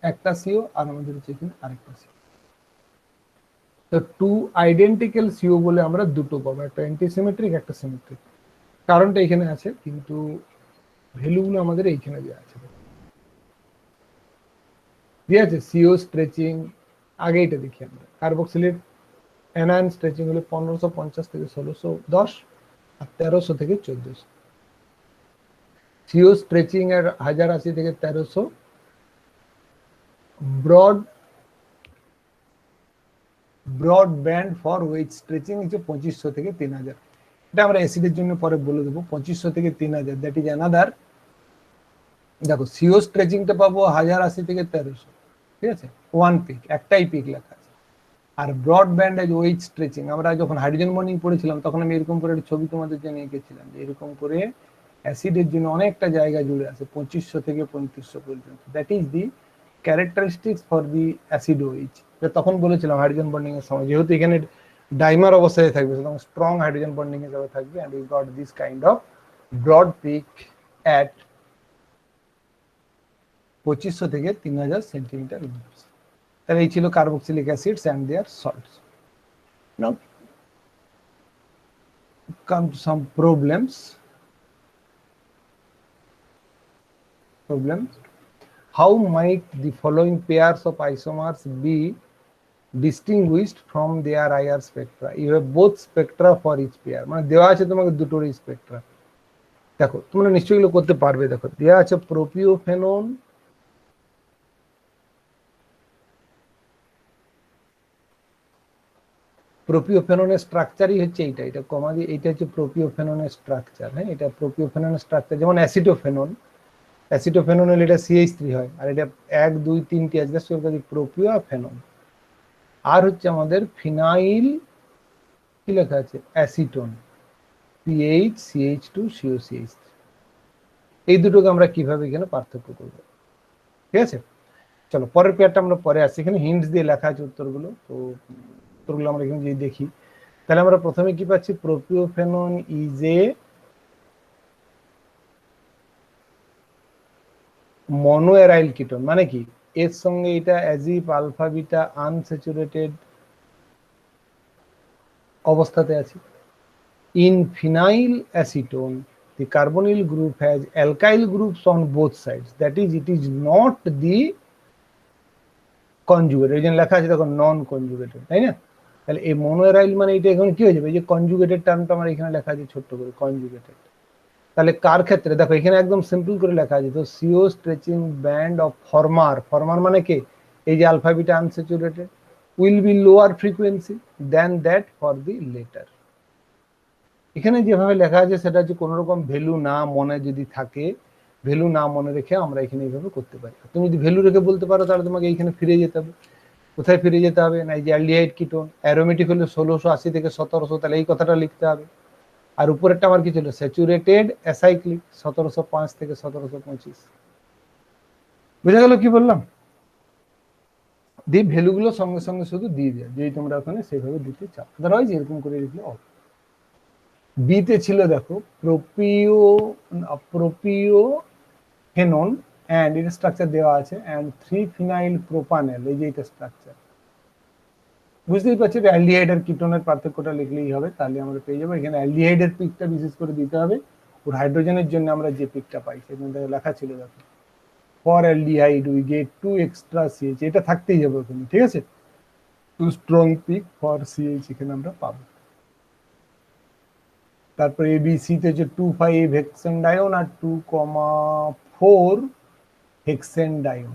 একটা সিও আর আমাদের হচ্ছে এখানে আরেকটা সিও। তো টু আইডেন্টিক্যাল সিও বলে আমরা দুটো পাবো, একটা অ্যান্টিসিমেট্রিক একটা সিমেট্রিক, কারণটা এখানে আছে কিন্তু ভ্যালুগুলো আমাদের এইখানে দেওয়া আছে, ঠিক আছে। সিও স্ট্রেচিং আগে এটা দেখি আমরা, কার্বক্সিলেট অ্যানায়ন স্ট্রেচিং হলো 1550 থেকে 1610 আর 1300 থেকে 1400, সিও স্ট্রেচিং এর 1080 থেকে 1300, broad band for wet stretching হচ্ছে 2500 থেকে 3000। এটা আমরা অ্যাসিডের জন্য পরে বলে দেবো, 2500 থেকে 3000, দ্যাট ইজ অ্যানাদার। দেখো সিও স্ট্রেচিংটা পাবো 1080 থেকে 1300, ঠিক আছে, ওয়ান পিক, একটাই পিক লেখা আছে। আর broad band as weight stretching আমরা যখন হাইড্রোজেন বন্ডিং পড়েছিলাম তখন আমি এরকম করে একটা ছবি তোমাদের জন্য এঁকেছিলাম যে এরকম করে অ্যাসিডের জন্য অনেকটা জায়গা জুড়ে আছে 2500 থেকে 3500 পর্যন্ত, that is the characteristics for the acid wet. তখন বলেছিলাম হাইড্রোজেন বন্ডিং এর সময় যেহেতু এখানে ডাইমার অবস্থায় থাকবে সুতরাং স্ট্রং হাইড্রোজেন বন্ডিং হিসেবে থাকবে, and we got this kind of broad peak at 2500 থেকে 3000 সেন্টিমিটার। তাহলে এই ছিল carboxylic acids and their salts. Now come to some problems. How might the following pairs of isomers be distinguished from their IR spectra? You have both spectra for each pair, মানে দেওয়া আছে তোমাকে দুটোরই Spectra. দেখো তোমরা নিশ্চয়ই এগুলো করতে পারবে। দেখো দেওয়া আছে প্রোপিওফেনন, প্রোপিওফেননের স্ট্রাকচারই হচ্ছে এইটা, এটা কমা দিয়ে এইটা হচ্ছে প্রোপিওফেননের স্ট্রাকচার, হ্যাঁ এটা প্রোপিওফেননের স্ট্রাকচার। যেমন অ্যাসিটোফেনন, অ্যাসিটোফেনন হলে এটা CH3 হয়, আর এটা 1 2 3টি আছে, জাস্ট ওর প্রোপিওফেনন। আর হচ্ছে আমাদের ফিনাইল, কি লেখা আছে অ্যাসিটোন, PH CH2 COCH3। এই দুটোকে আমরা কিভাবে এখানে পার্থক্য করব, ঠিক আছে। চলো পরের পেয়ারটা আমরা পরে আসছি, এখানে হিন্টস দিয়ে লেখা আছে উত্তরগুলো, তো উত্তরগুলো আমরা এখানে যদি দেখি তাহলে আমরা প্রথমে কি পাচ্ছি, প্রোপিওফেনন ইজ এ মনোঅ্যারাইল কিটোন, মানে কি এর সঙ্গে এটা অ্যাজিপ আলফা বিটা আনস্যাচুরেটেড অবস্থাতে আছে। In phenyl acetone the carbonyl group has alkyl groups on both sides, that is it is not the conjugate, এই যে লেখা আছে দেখো নন কনজুগেটেড, তাই না। তাহলে এই মনোঅ্যারাইল মানে এটা এখন কি হয়ে যাবে, এই যে কনজুগেটেড টার্মটা আমার এখানে লেখা আছে ছোট্ট করে কনজুগেটেড। তাহলে কার ক্ষেত্রে দেখো এখানে একদম সিম্পল করে লেখা আছে, তো CO stretching band of former মানে কি এই যে alpha beta unsaturated will be lower frequency than that for the latter. এখানে যেভাবে লেখা আছে সেটা হচ্ছে কোনো রকম ভ্যালু না মনে যদি থাকে, ভ্যালু না মনে রেখে আমরা এখানে এইভাবে করতে পারি। তুমি যদি ভ্যালু রেখে বলতে পারো তাহলে তোমাকে এইখানে ফিরে যেতে হবে, কোথায় ফিরে যেতে হবে না, এই যে অ্যালডিহাইড কিটোন, অ্যারোমেটিক হলো 1680 থেকে 1700, তাহলে এই কথাটা লিখতে হবে। আর উপরেরটা আমার কি ছিল, স্যাচুরেটেড অ্যাসাইক্লিক 1705 থেকে 1725। বুঝা গেল কি বললাম? দিয়ে ভ্যালুগুলো সঙ্গে সঙ্গে শুধু দিয়ে দেয়, যেই তোমরা ওখানে সেইভাবে দিতে চাও, আদারওয়াইজ এরকম করে লিখলে হবে। বিতে ছিল দেখো প্রোপিও ফেনন অ্যান্ড এর স্ট্রাকচার দেওয়া আছে, অ্যান্ড 3 ফিনাইল প্রোপানেল, এই যে এটা স্ট্রাকচার। বুঝতেই পারছি অ্যালডিহাইড আর কিটোনের পার্থক্যটা লিখলেই হবে, তাহলে আমরা পেয়ে যাবো। এখানে অ্যালডিহাইডের পিকটা বিশেষ করে দিতে হবে, ওর হাইড্রোজেনের জন্য আমরা যে পিকটা পাই সেখানে লেখা ছিল দেখো, for aldehyde we get 2 extra CH, এটা থাকতেই যাবে ওখানে, ঠিক আছে, 2 স্ট্রং পিক ফর সিএইচ এখানে আমরা পাবো। তারপরে এবিসি তে হচ্ছে 2,5 হেক্সেন্ডায়ন আর 2,4 হেক্সেন্ডায়ন,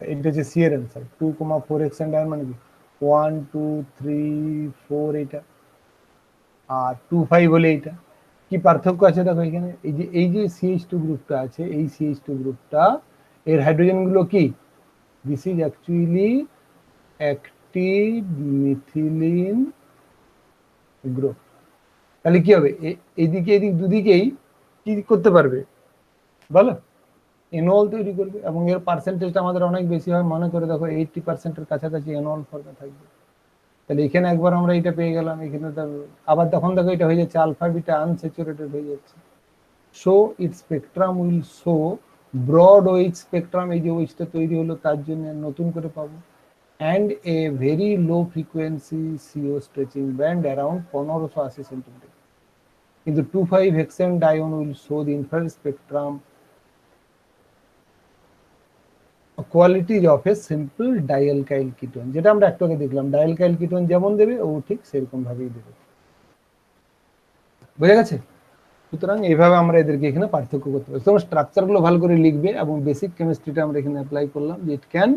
এটা হচ্ছে সি এর অ্যান্সার। 2,4 হেক্সেন্ডায়ন মানে কি 1 2 3 4 এটা, আর 2,5 হলে এইটা। কি পার্থক্য আছে দেখো এখানে, এই যে CH2 গ্রুপটা আছে, এই CH2 গ্রুপটা এর হাইড্রোজেন গুলো কি, this is actually active methylene group. তাহলে কি হবে, এইদিকে এদিক দুদিকেই কি করতে পারবে বলো, এনল তৈরি করবে, এবং এর পার্সেন্টেজটা আমাদের অনেক বেশি হয়, মনে করে দেখো 80% কাছাকাছি এনল ফর্মে থাকবে। তাহলে এখানে একবার আমরা এটা পেয়ে গেলাম, এখানে আবার তখন দেখো এটা হয়ে যাচ্ছে আলফা বিটা আনস্যাচুরেটেড হয়ে যাচ্ছে। So it spectrum will show broad wedge spectrum, এই যে ওয়েজটা তৈরি হলো তার জন্য নতুন করে পাবো, and a very low frequency CO stretching band around 1580 centimeter. কিন্তু 2,5 hexane dione will show the infrared spectrum qualities of a simple dialkyl ketone, যেটা আমরা একটু আগে দেখলাম, ডাইঅ্যালকাইল কিটোন যেমন দেবে ও ঠিক সেরকম ভাবেই দেবে। বুঝে গেছে? সুতরাং এইভাবে আমরা এদেরকে এখানে পার্থক্য করতে পারি। তোমরা স্ট্রাকচার গুলো ভালো করে লিখবে, এবং বেসিক কেমিস্ট্রিটা আমরা এখানে অ্যাপ্লাই করলাম যে ইট ক্যান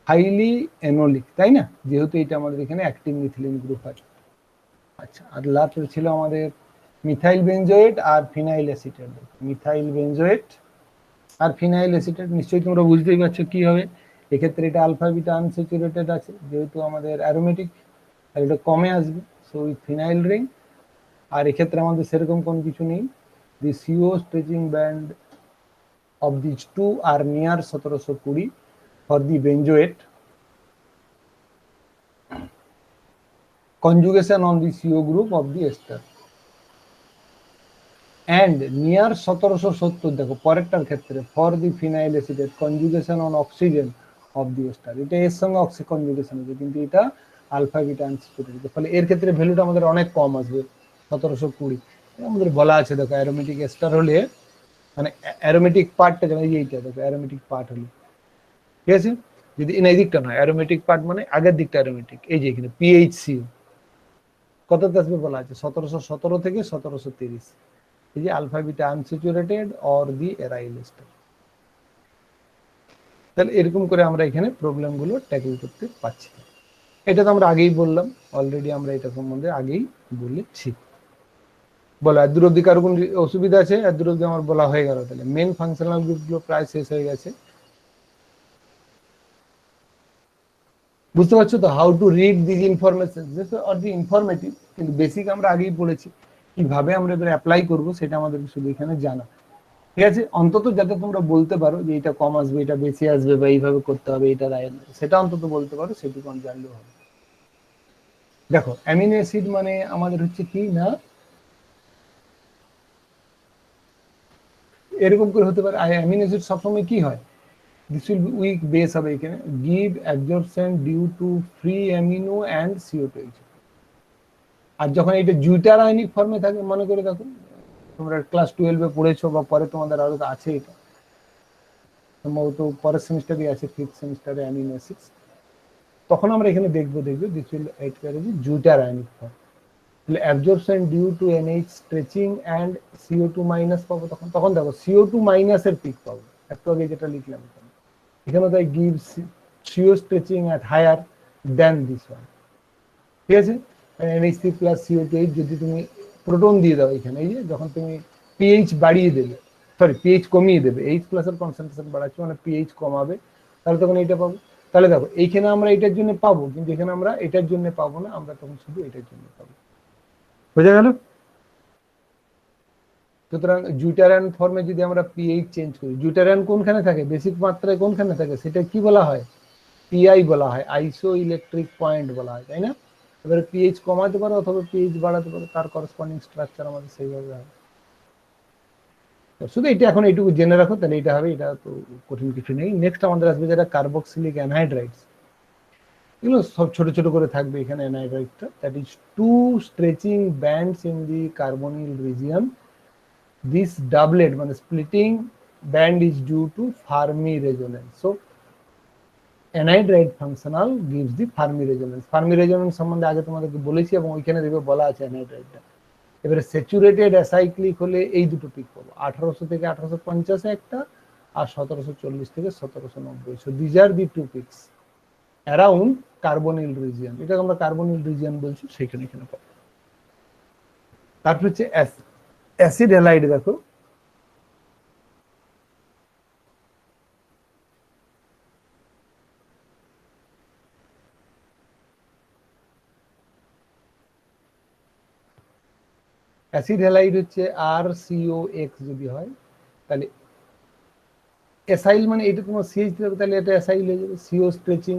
হাইলি এনোলিক, তাই না, যেহেতু এটা আমাদের এখানে অ্যাক্টিভ মিথিলিন গ্রুপ আছে। আচ্ছা, আর লাস্ট ছিল আমাদের মিথাইল বেনজোয়েট আর ফিনাইল অ্যাসিটেট। মিথাইল বেনজোয়েট আর ফিনাইল অ্যাসিটেট নিশ্চয়ই তোমরা বুঝতেই পারছো কি হবে। এক্ষেত্রে এটা আলফা বিটা আনস্যাচুরেটেড আছে, যেহেতু আমাদের অ্যারোমেটিক, আর এটা কমে আসবে, সো উইথ ফিনাইল রিং। আর এক্ষেত্রে আমাদের সেরকম কোনো কিছু নেই। The CO stretching band of this two are near 1720 for the benzoate, conjugation on the CO group of the ester, and near 1770 দেখো পরেরটার ক্ষেত্রে for the phenyl acetate conjugation on oxygen of the ester, এটা এর সঙ্গে oxy conjugation আছে, কিন্তু এটা alpha beta unsaturated, ফলে এর ক্ষেত্রে ভ্যালুটা আমাদের অনেক কম আসবে 1720। আমাদের বলা আছে দেখো অ্যারোমেটিক এস্টার হলে, মানে অ্যারোমেটিক পার্টটা যেমন এইটা দেখো অ্যারোমেটিক পার্ট হলে, ঠিক আছে, যদি এই দিকটা নয়, অ্যারোমেটিক পার্ট মানে আগের দিকটা অ্যারোমেটিক, এই যে এখানে পিএইচসিও কততে আসবে বলা আছে 1717 থেকে 1730, এই যে alpha beta unsaturated or the aryl ester. তাহলে এরকম করে আমরা এখানে প্রবলেম গুলো ট্যাকেল করতে পারছি। এটা তো আমরা আগেই বললাম, অলরেডি আমরা এটা সম্বন্ধে আগেই বলেছি। বলো এত দূর অব্দি কারো কোন অসুবিধা আছে? এত দূর অব্দি আমার বলা হয়ে গেল। তাহলে মেন ফাংশনাল গ্রুপগুলো প্রায় শেষ হয়ে গেছে। বুঝতে পারছো তো how to read this information or the informative, কিন্তু বেসিক আমরা আগেই পড়েছি, কিভাবে আমরা এবার অ্যাপ্লাই করব সেটা আমাদেরকে শুধু এখানে জানা, ঠিক আছে, অন্তত যাতে তোমরা বলতে পারো যে এটা কম আসবে, এটা বেশি আসবে, বা এইভাবে করতে হবে, এটা সেটা অন্তত বলতে পারো, সেটুকু আমি জানলেও হবে। দেখো অ্যামিনো অ্যাসিড মানে আমাদের হচ্ছে কি না, এরকম করে হতে পারে অ্যামিনো অ্যাসিড সবসময় কি হয়, this will be weak base হবে এখানে, give absorption due to free amino and CO2, আর যখন এটা জুটার আয়নিক ফর্মে থাকে, মনে করে দেখো তোমরা ক্লাস 12 এ পড়েছো বা পরে তোমাদের আরো আছে, এটা সম্ভবত পরের সেমিস্টারে আছে, 5th সেমিস্টারে অ্যামিনো অ্যাসিডস, তখন আমরা এখানে দেখবো দিস উইল এট করে যে জুটার আয়নিক ফর্ম, তাহলে absorption due to NH stretching and CO2 minus পাবো, তখন দেখো CO2 মাইনাসের পিক পাবো, একটু আগে যেটা লিখলাম এখানে তাই give CO stretching at higher than this one, ঠিক আছে, NH3 প্লাস CO2 যদি তুমি প্রোটন দিয়ে দাও এখানে, এই যে যখন তুমি pH বাড়িয়ে দেবে, সরি পিএইচ কমিয়ে দেবে, এইচ প্লাসের কনসেন্ট্রেশন বাড়াচ্ছে মানে পিএইচ কমাবে, তাহলে তখন এইটা পাবো। তাহলে দেখো এইখানে আমরা এটার জন্য পাবো, কিন্তু এখানে আমরা এটার জন্য পাবো না, আমরা তখন শুধু এটার জন্য পাবো। বোঝা গেল? সুতরাং জুটারান ফর্মে যদি আমরা পিএইচ চেঞ্জ করি, জুটারান কোনখানে থাকে, বেসিক মাত্রায় কোনখানে থাকে, সেটা কি বলা হয়, পিআই বলা হয়, আইসো ইলেকট্রিক পয়েন্ট বলা হয়, তাই না? এবারে পিএইচ কমাতে পারো অথবা পিএইচ বাড়াতে পারো, তার করসপন্ডিং স্ট্রাকচার আমাদের সেইভাবে হয়। শুধু এটা এখন এইটুকু জেনে রাখো, তাহলে এটা হবে, এটা তো কঠিন কিছু নেই। নেক্সট আমাদের আসবে যেটা কার্বক্সিলিক অ্যানহাইড্রাইডস, এগুলো সব ছোট ছোট করে থাকবে এখানে অ্যানহাইড্রাইডটা, that is two stretching bands in the carbonyl region, this doublet মানে splitting band is due to Fermi resonance. So anhydride functional gives the Fermi resonance. Fermi resonance সম্বন্ধে আগে তোমাদেরকে বলেছি এবং ওইখানে দেখবে বলা আছে অ্যানহাইড্রাইডটা। এবারে স্যাচুরেটেড অ্যাসাইক্লিক হলে এই দুটো পিক পাবো, 1800 থেকে 1850 একটা, আর 1740 থেকে 1790। So these are the two peaks around carbonyl region, এটা আমরা কার্বনিল রিজিয়ন বলছি, সেখানে এখানে পাবো। তারপর হচ্ছে অ্যাসিড হ্যালাইড, দেখো অ্যাসিড হ্যালাইড হচ্ছে RCOX যদি হয়, তাহলে অ্যাসাইল মানে এটা তোমার সিএইচ দিতে হবে, তাহলে এটা অ্যাসাইল হয়ে যাবে। CO stretching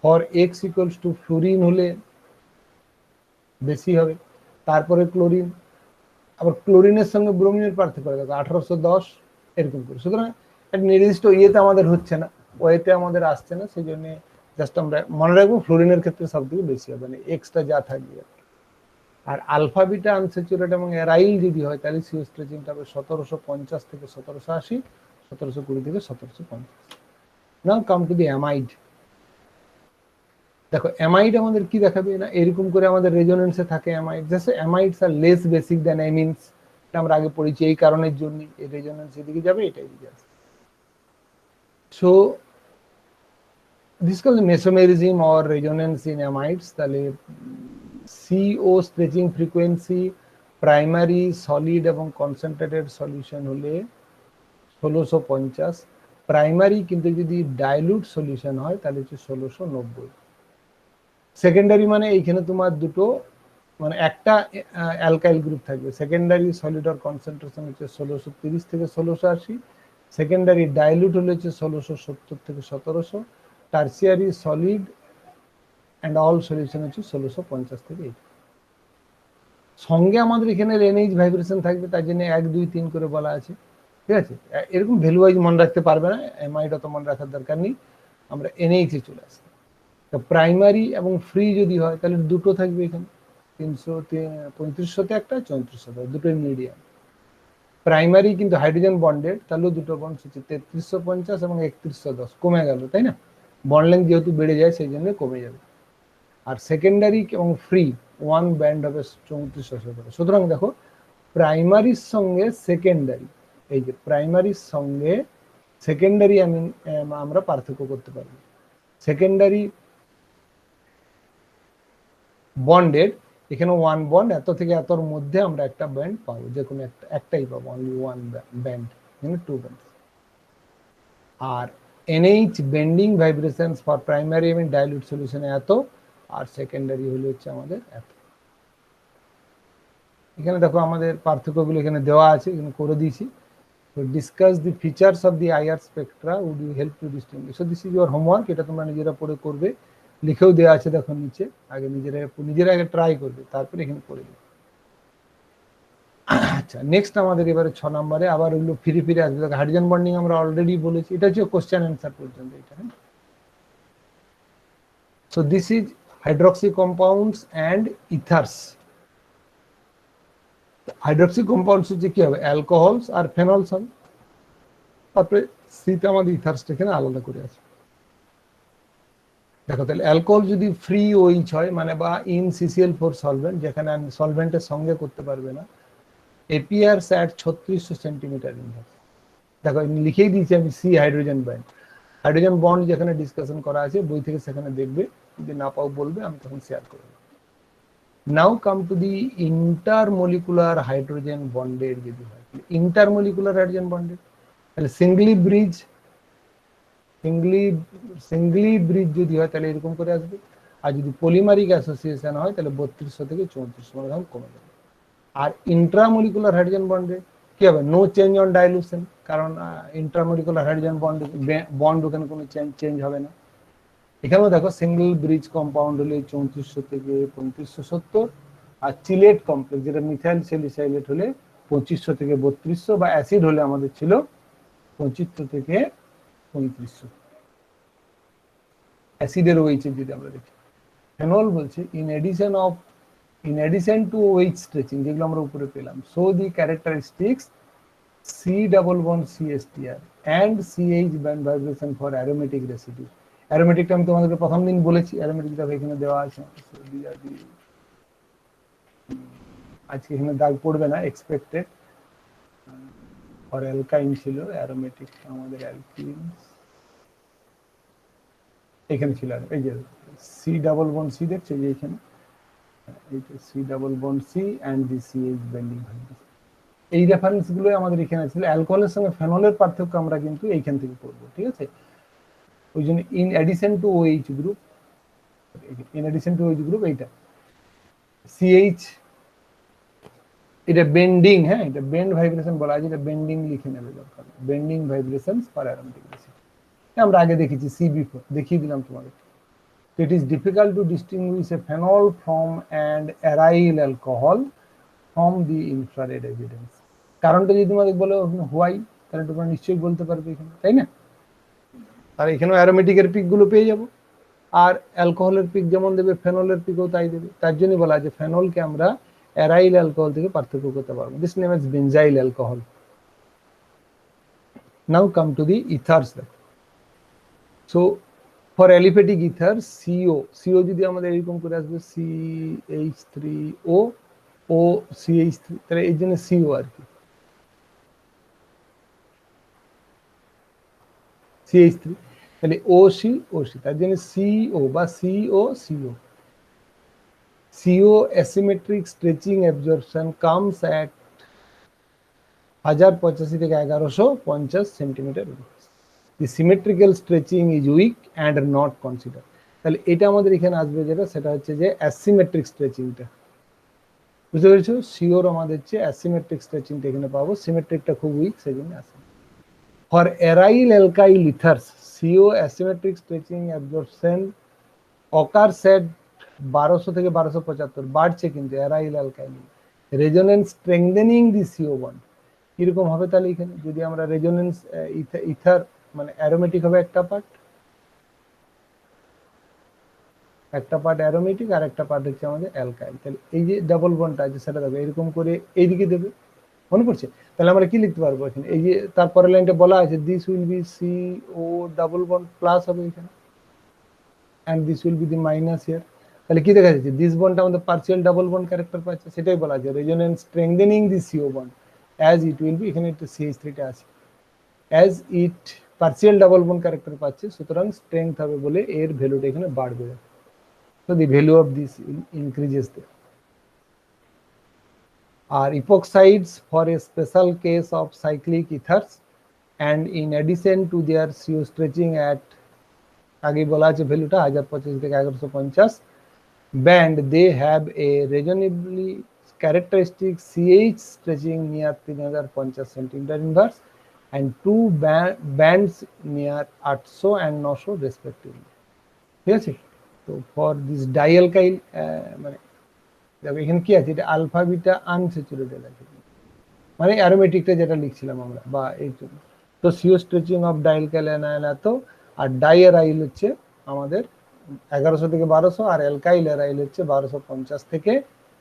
for X equals to fluorine হলে বেশি হবে। তারপরে ক্লোরিন, আবার ক্লোরিনের সঙ্গে ব্রোমিনের পার্থক্য দেখো 1810 এরকম করে। সুতরাং একটা নির্দিষ্ট ইয়েতে আমাদের হচ্ছে না, ওয়েতে আমাদের আসছে না, সেই জন্য জাস্ট আমরা মনে রাখবো ফ্লোরিনের ক্ষেত্রে সব থেকে বেশি হবে, মানে এক্সটা যা থাকবে। আর আলফা বিটা আনস্যাচুরেটেড এবং অ্যারাইল যদি হয়, তাহলে সিও স্ট্রেচিংটা হবে 1750 থেকে 1780, 1720 থেকে 1750। নাও কাম টু দি অ্যামাইড। দেখো অ্যামাইড আমাদের কি দেখাবে না, এরকম করে আমাদের রেজোনেন্সে থাকে অ্যামাইড, জাস্ট অ্যামাইডস আর লেস বেসিক দ্যান অ্যামিনস, এটা আমরা আগে পড়েছি, এই কারণের জন্য এই রেজোনেন্স এদিকে যাবে, এটাই দিকে আসবে। So this called mesomerism or resonance in amides. তাহলে CO stretching frequency primary solid এবং কনসেন্ট্রেটেড সলিউশন হলে 1650, প্রাইমারি কিন্তু যদি ডাইলুট সলিউশন হয় তাহলে হচ্ছে 1690। সেকেন্ডারি মানে এইখানে তোমার দুটো মানে একটা অ্যালকাইল গ্রুপ থাকবে, সেকেন্ডারি সলিড অর কনসেন্ট্রেশন হচ্ছে 1630 থেকে 1680, সেকেন্ডারি ডাইলুট হলে হচ্ছে 1670 থেকে 1700, tertiary solid and all solution হচ্ছে 1650 থেকে 80। সঙ্গে আমাদের এখানে এনএইচ ভাইব্রেশন থাকবে, তার জন্য 1 2 3 করে বলা আছে, ঠিক আছে? এরকম ভ্যালু ওয়াইজ মনে রাখতে পারবে না, এমআইড অত মনে রাখার দরকার নেই, আমরা এনএইচে চলে আসি। প্রাইমারি এবং ফ্রি যদি হয় তাহলে দুটো থাকবে এখানে, 3500 একটা, 3400, দুটোই মিডিয়াম। প্রাইমারি কিন্তু হাইড্রোজেন বন্ডেড, তাহলেও দুটো বন্ড হচ্ছে 3350 এবং 3110, কমে গেল, তাই না? বন্ড লেন্থ যেহেতু বেড়ে যায় সেই জন্য কমে যাবে। আর সেকেন্ডারি এবং ফ্রি ওয়ান ব্যান্ড হবে 3400। সুতরাং দেখো প্রাইমারির সঙ্গে সেকেন্ডারি, এই যে প্রাইমারির সঙ্গে সেকেন্ডারি আমরা পার্থক্য করতে পারবো। সেকেন্ডারি বন্ডেড, এখানে ওয়ান বন্ড, এত থেকে এতর মধ্যে আমরা একটা ব্যান্ড পাবো, যে কোনো একটাই পাবো, অনলি ওয়ান ব্যান্ড, এখানে টু ব্যান্ড। আর NH bending vibrations for primary এবং ডাইলুট সলিউশনে এত, আর সেকেন্ডারি হলে হচ্ছে আমাদের এত। এখানে দেখো আমাদের পার্থক্যগুলো এখানে দেওয়া আছে, এখানে করে দিয়েছি। তো discuss the features of the IR spectra, would you help to distinguish. So this is your homework, এটা তোমরা নিজেরা পড়ে করবে, লিখেও দেওয়া আছে দেখো নিচে, আগে নিজেরা আগে ট্রাই করবে, তারপরে এখানে করে দেবে। আচ্ছা, নেক্সট আমাদের এবারে 6 নম্বরে আবার ওগুলো ফিরে ফিরে আসবে। দেখো হাইড্রোজেন বন্ডিং আমরা অলরেডি বলেছি, এটা হচ্ছে কোশ্চেন অ্যান্সার পর্যন্ত এটা। So this is hydroxy compounds and ethers. Hydroxy compounds হচ্ছে কি হবে, অ্যালকোহলস আর ফেনলস হবে। তারপরে সিতে আমাদের ইথার্সটা এখানে আলাদা করে আছে। দেখো তাহলে অ্যালকোহল যদি ফ্রি ওইচ হয় মানে বা ইন CCl4 সলভেন্ট, যেখানে সলভেন্টের সঙ্গে করতে পারবে না, appears at 3600 সেন্টিমিটার ইনভার্স। দেখো লিখেই দিয়েছি আমি, C hydrogen band, hydrogen bond যেখানে ডিসকাশন করা আছে বই থেকে, সেখানে দেখবে, যদি না পাও বলবে, আমি তখন শেয়ার করব। Now come to the intermolecular hydrogen bonded যদি হয়, ইন্টারমলিকুলার হাইড্রোজেন বন্ডেড। তাহলে সিঙ্গলি ব্রিজ যদি হয় তাহলে এরকম করে আসবে, আর যদি পলিমারিক অ্যাসোসিয়েশন হয় তাহলে 3200 থেকে 3400 মনোগ্রাম কমে যাবে। আর ইন্ট্রামলিকুলার হাইড্রোজেন বন্ডে কি হবে? নো চেঞ্জ অন ডাইলুশন, কারণ ইন্ট্রামলিকুলার হাইড্রোজেন বন্ড ওখানে কোনো চেঞ্জ হবে না। এখানেও দেখো সিঙ্গেল ব্রিজ কম্পাউন্ড হলে 3400 থেকে 3570, আর চিলেট কমপ্লেক্স যেটা মিথাইল স্যালিসাইলেট হলে 2500 থেকে 3200, বা অ্যাসিড হলে আমাদের ছিল 2500 থেকে 3500 অ্যাসিডের ওএইচ যদি আমরা দেখি। ফেনল বলছে in addition to OH stretching যেগুলো আমরা উপরে পেলাম, so the characteristics C double bond CSTR and CH band vibration for aromatic residue. অ্যারোমেটিকটা আমি তোমাদেরকে প্রথম দিন বলেছি, অ্যারোমেটিকটা এখানে দেওয়া আছে। আজকে এখানে দাগ পড়বে না, এক্সপেক্টেড ফর অ্যালকাইন ছিল, অ্যারোমেটিক আমাদের অ্যালকিন এখানে ছিল। এই যে সি ডাবল বন্ড সি দেখছো যে এখানে, এইটা C double bond C and the CH bending vibration, এই রেফারেন্স গুলো আমাদের এখানে ছিল। অ্যালকোহলের সঙ্গে ফেনলের পার্থক্য আমরা কিন্তু এইখান থেকে পড়বো, ঠিক আছে? ওই জন্য in addition to OH group, এইটা সিএইচ, এটা বেন্ডিং, হ্যাঁ এটা বেন্ড ভাইব্রেশন বলা হয়, এটা বেন্ডিং লিখে নেবে দরকার, bending vibrations for aromatic acid. আমরা আগে দেখেছি CB4, দেখিয়ে দিলাম তোমাদের। It is difficult to distinguish a phenol from an aryl alcohol from the infrared evidence. কারণটা যদি তোমাদের বলো হোয়াই, তাহলে তোমরা নিশ্চয়ই বলতে পারবে এখানে, তাই না? আর এখানেও অ্যারোমেটিকের পিক গুলো পেয়ে যাবো, আর অ্যালকোহলের পিক যেমন দেবে ফেনলের পিকও তাই দেবে। তার জন্য বলা যে ফেনলকে আমরা অ্যারাইল অ্যালকোহল থেকে পার্থক্য করতে পারবো। This name is benzyl alcohol. Now come to the ethers. So for aliphatic ether CO যদি আমাদের এরকম করে আসবে CH3O ও CH3, তাহলে এই জন্য CO আর কি, CH3, তাহলে OC, তার জন্য CO বা CO asymmetric stretching absorption comes at 1085 থেকে 1150 centimetre. The symmetrical stretching is weak and not considered. তাহলে এটা আমাদের এখানে আসবে যেটা, সেটা হচ্ছে যে অ্যাসিমেট্রিক স্ট্রেচিংটা, বুঝতে পেরেছো? সিওর আমাদের হচ্ছে অ্যাসিমেট্রিক স্ট্রেচিংটা এখানে পাবো, সিমেট্রিকটা খুব উইক, সেজন্য আসে। For aryl alkyl ethers CO asymmetric stretching absorption occurs at 1200 থেকে 1275, বাড়ছে কিন্তু aryl alkyl. Resonance strengthening the CO bond কিরকম হবে? তাহলে এখানে যদি আমরা রেজোনেন্স ইথার মানে অ্যারোমেটিক হবে একটা পার্ট অ্যারোমেটিক, আর একটা পার্ট হচ্ছে আমাদের অ্যালকাইল। তাহলে এই যে ডাবল বন্ডটা আছে সেটা দেবে এরকম করে এইদিকে দেবে, মনে পড়ছে? তাহলে আমরা কি লিখতে পারবো এখানে? এই যে তারপরের লাইনটা বলা আছে this will be CO double bond plus হবে এখানে, and this will be the minus here. তাহলে কি দেখা যাচ্ছে? দিস বন্ডটা আমাদের পার্সিয়াল ডাবল বন্ড ক্যারেক্টার পাচ্ছে, সেটাই বলা আছে resonance strengthening the CO bond as it will B, এখানে একটা CH3টা আছে, as it partial double bond character পাচ্ছে, সুতরাং স্ট্রেংথ হবে বলে এর ভ্যালুটা এখানে বাড়বে। So the value of this increases there. Are epoxides for a special case of cyclic ethers, and in addition to their CO stretching at আগে বলা আছে ভ্যালুটা 1085 থেকে 1150 band, they have a reasonably characteristic CH stretching near 3050 centimeter inverse and two bands near 800 and 900 respectively. ঠিক আছে? তো for this ডাইঅ্যালকাইল মানে দেখো এখানে কি আছে, এটা আলফা বিটা আনস্যাচুরেটেড আছে, মানে অ্যারোমেটিকটা যেটা লিখছিলাম আমরা, বা এই জন্য। তো সিও স্ট্রেচিং অফ ডাইঅ্যালকাইল অ্যানায়ন এত, আর ডাইঅ্যারাইল হচ্ছে আমাদের 1100 থেকে 1200, আর অ্যালকাইল অ্যারাইল হচ্ছে 1250 থেকে